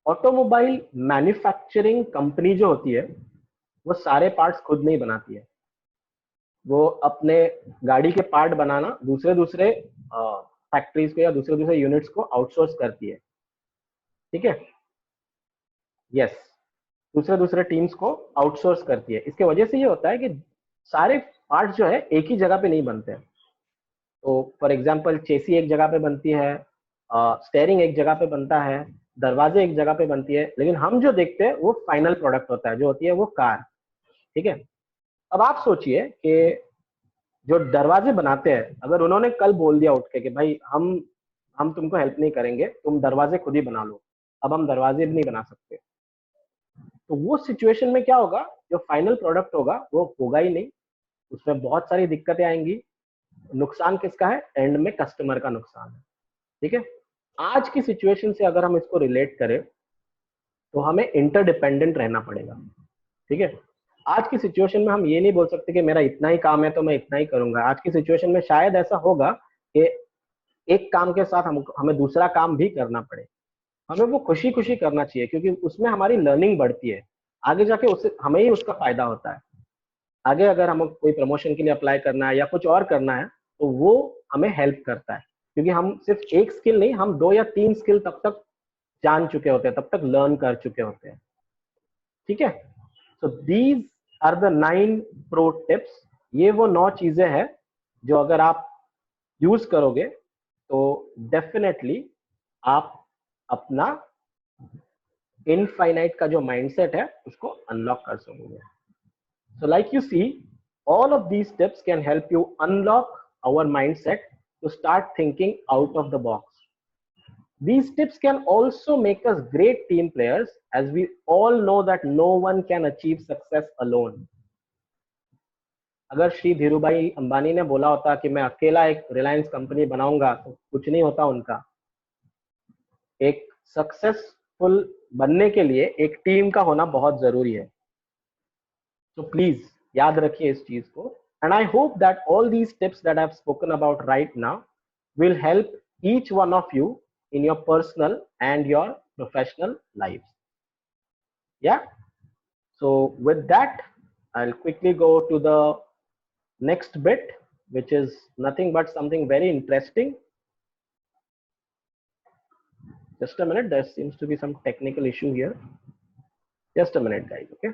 automobile manufacturing company जो होती है वो सारे parts खुद नहीं बनाती है, वो अपने गाड़ी के पार्ट बनाना दूसरे दूसरे फैक्ट्रीज को या दूसरे दूसरे यूनिट्स को आउटसोर्स करती है, ठीक है, यस, दूसरे दूसरे टीम्स को आउटसोर्स करती है। इसके वजह से ये होता है कि सारे पार्ट्स जो है एक ही जगह पे नहीं बनते हैं। तो फॉर एग्जांपल चेसी एक जगह पे बनती है, स्टेयरिंग एक जगह पे बनता है, दरवाजे एक जगह पे बनती है, लेकिन हम जो देखते हैं वो फाइनल प्रोडक्ट होता है, जो होती है वो कार, ठीक है। अब आप सोचिए कि जो दरवाजे बनाते हैं अगर उन्होंने कल बोल दिया उठ के कि भाई हम तुमको हेल्प नहीं करेंगे, तुम दरवाजे खुद ही बना लो, अब हम दरवाजे भी नहीं बना सकते, तो वो सिचुएशन में क्या होगा, जो फाइनल प्रोडक्ट होगा वो होगा ही नहीं, उसमें बहुत सारी दिक्कतें आएंगी। नुकसान किसका है, एंड में कस्टमर का नुकसान है, ठीक है। आज की सिचुएशन से अगर हम इसको रिलेट करें तो हमें इंटरडिपेंडेंट रहना पड़ेगा, ठीक है। आज की सिचुएशन में हम ये नहीं बोल सकते कि मेरा इतना ही काम है तो मैं इतना ही करूंगा। आज की सिचुएशन में शायद ऐसा होगा कि एक काम के साथ हमें दूसरा काम भी करना पड़े। हमें वो खुशी खुशी करना चाहिए क्योंकि उसमें हमारी लर्निंग बढ़ती है, आगे जाके उससे हमें ही उसका फायदा होता है। आगे अगर हमें कोई प्रमोशन के लिए अप्लाई करना है या कुछ और करना है तो वो हमें हेल्प करता है, क्योंकि हम सिर्फ एक स्किल नहीं, हम 2 या 3 स्किल तब तक जान चुके होते हैं, तब तक लर्न कर चुके होते हैं, ठीक है। So these are the 9 pro tips. ये वो 9 चीजें हैं जो अगर आप यूज करोगे तो डेफिनेटली आप अपना इनफाइनाइट का जो माइंडसेट है उसको अनलॉक कर सकोगे। So like you see, all of these tips can help you unlock our mindset to start thinking out of the box. These tips can also make us great team players, as we all know that no one can achieve success alone. अगर श्री धीरूभाई अंबानी ने बोला होता कि मैं अकेला एक Reliance company बनाऊंगा तो कुछ नहीं होता उनका। एक सक्सेसफुल बनने के लिए एक टीम का होना बहुत जरूरी है। तो प्लीज याद रखिए इस चीज को, and I hope that all these tips that I've spoken about right now will help each one of you in your personal and your professional lives. Yeah, so with that I'll quickly go to the next bit, which is nothing but something very interesting. Just a minute, there seems to be some technical issue here. Just a minute guys, okay.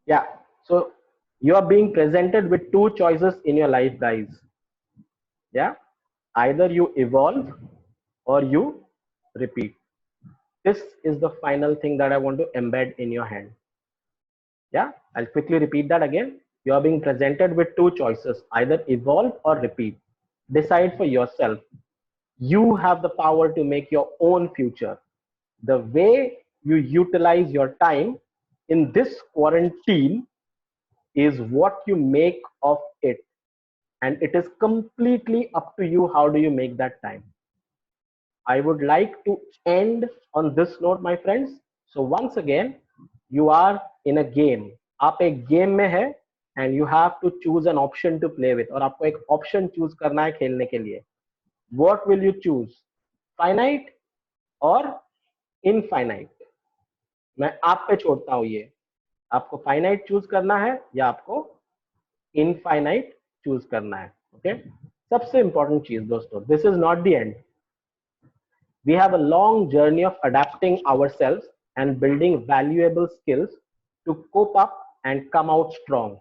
Yeah, so you are being presented with 2 choices in your life guys. Yeah, either you evolve or you repeat. This is the final thing that I want to embed in your hand. Yeah, I'll quickly repeat that again. You are being presented with two choices, either evolve or repeat. Decide for yourself. You have the power to make your own future. The way you utilize your time in this quarantine is what you make of it. And it is completely up to you. How do you make that time? I would like to end on this note, my friends. So once again, you are in a game. आप एक game में है and you have to choose an option to play with. और आपको एक option choose करना है खेलने के लिए. What will you choose? Finite or infinite? मैं आप पे छोड़ता हूँ ये. आपको finite choose करना है या आपको infinite choose करना है. Okay? सबसे important चीज दोस्तों, this is not the end. We have a long journey of adapting ourselves and building valuable skills to cope up and come out strong.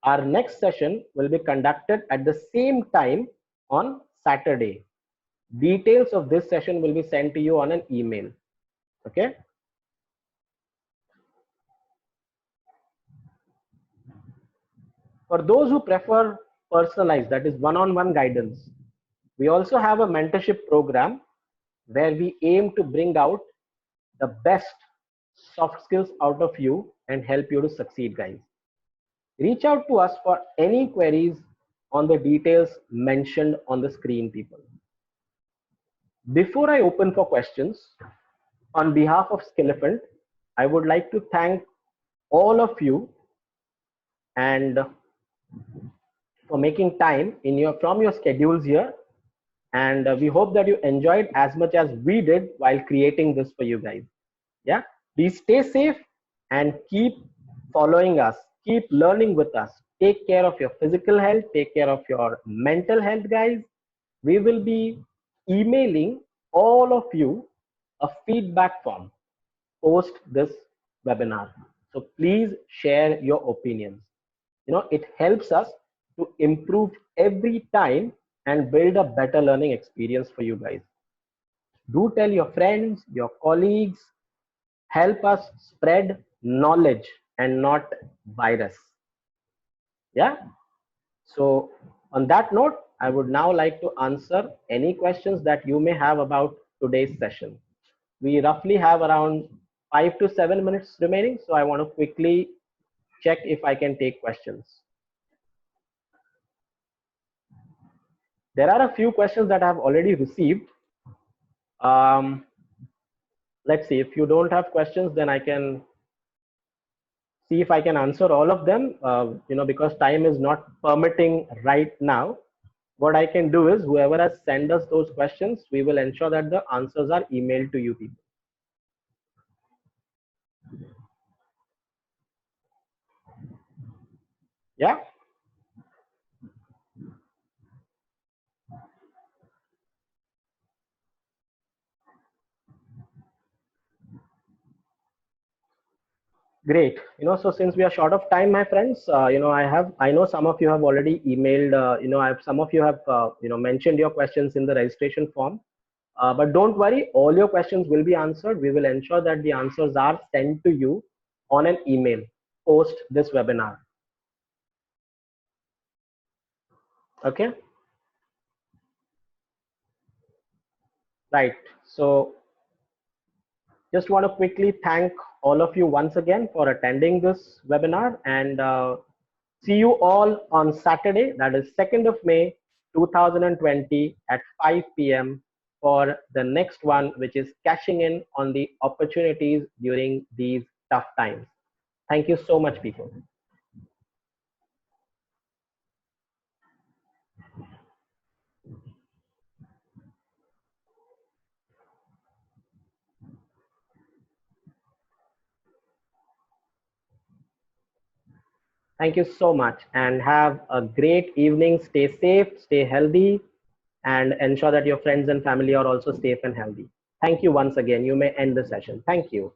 Our next session will be conducted at the same time on Saturday. Details of this session will be sent to you on an email. Okay? For those who prefer personalized, that is one-on-one guidance, we also have a mentorship program where we aim to bring out the best soft skills out of you and help you to succeed, guys. Reach out to us for any queries on the details mentioned on the screen, people. Before I open for questions, on behalf of Skillifant, I would like to thank all of you and for making time from your schedules here. And we hope that you enjoyed as much as we did while creating this for you guys. Yeah, please stay safe and keep following us. Keep learning with us. Take care of your physical health. Take care of your mental health, guys. We will be emailing all of you a feedback form post this webinar. So please share your opinions. It helps us to improve every time and build a better learning experience for you guys. Do tell your friends, your colleagues, help us spread knowledge and not virus. Yeah. So on that note, I would now like to answer any questions that you may have about today's session. We roughly have around 5 to 7 minutes remaining. So I want to quickly check if I can take questions. There are a few questions that I have already received. Let's see, if you don't have questions, then I can see if I can answer all of them, because time is not permitting right now. What I can do is whoever has sent us those questions, we will ensure that the answers are emailed to you people. Yeah. Great. So since we are short of time, my friends, I know some of you have already emailed, some of you have, mentioned your questions in the registration form. But don't worry, all your questions will be answered. We will ensure that the answers are sent to you on an email post this webinar. Okay. Right. So just want to quickly thank all of you once again for attending this webinar, and see you all on Saturday, that is 2nd of May 2020 at 5 p.m. for the next one, which is cashing in on the opportunities during these tough times. Thank you so much, people. Thank you so much and have a great evening. Stay safe, stay healthy, and ensure that your friends and family are also safe and healthy. Thank you once again. You may end the session. Thank you.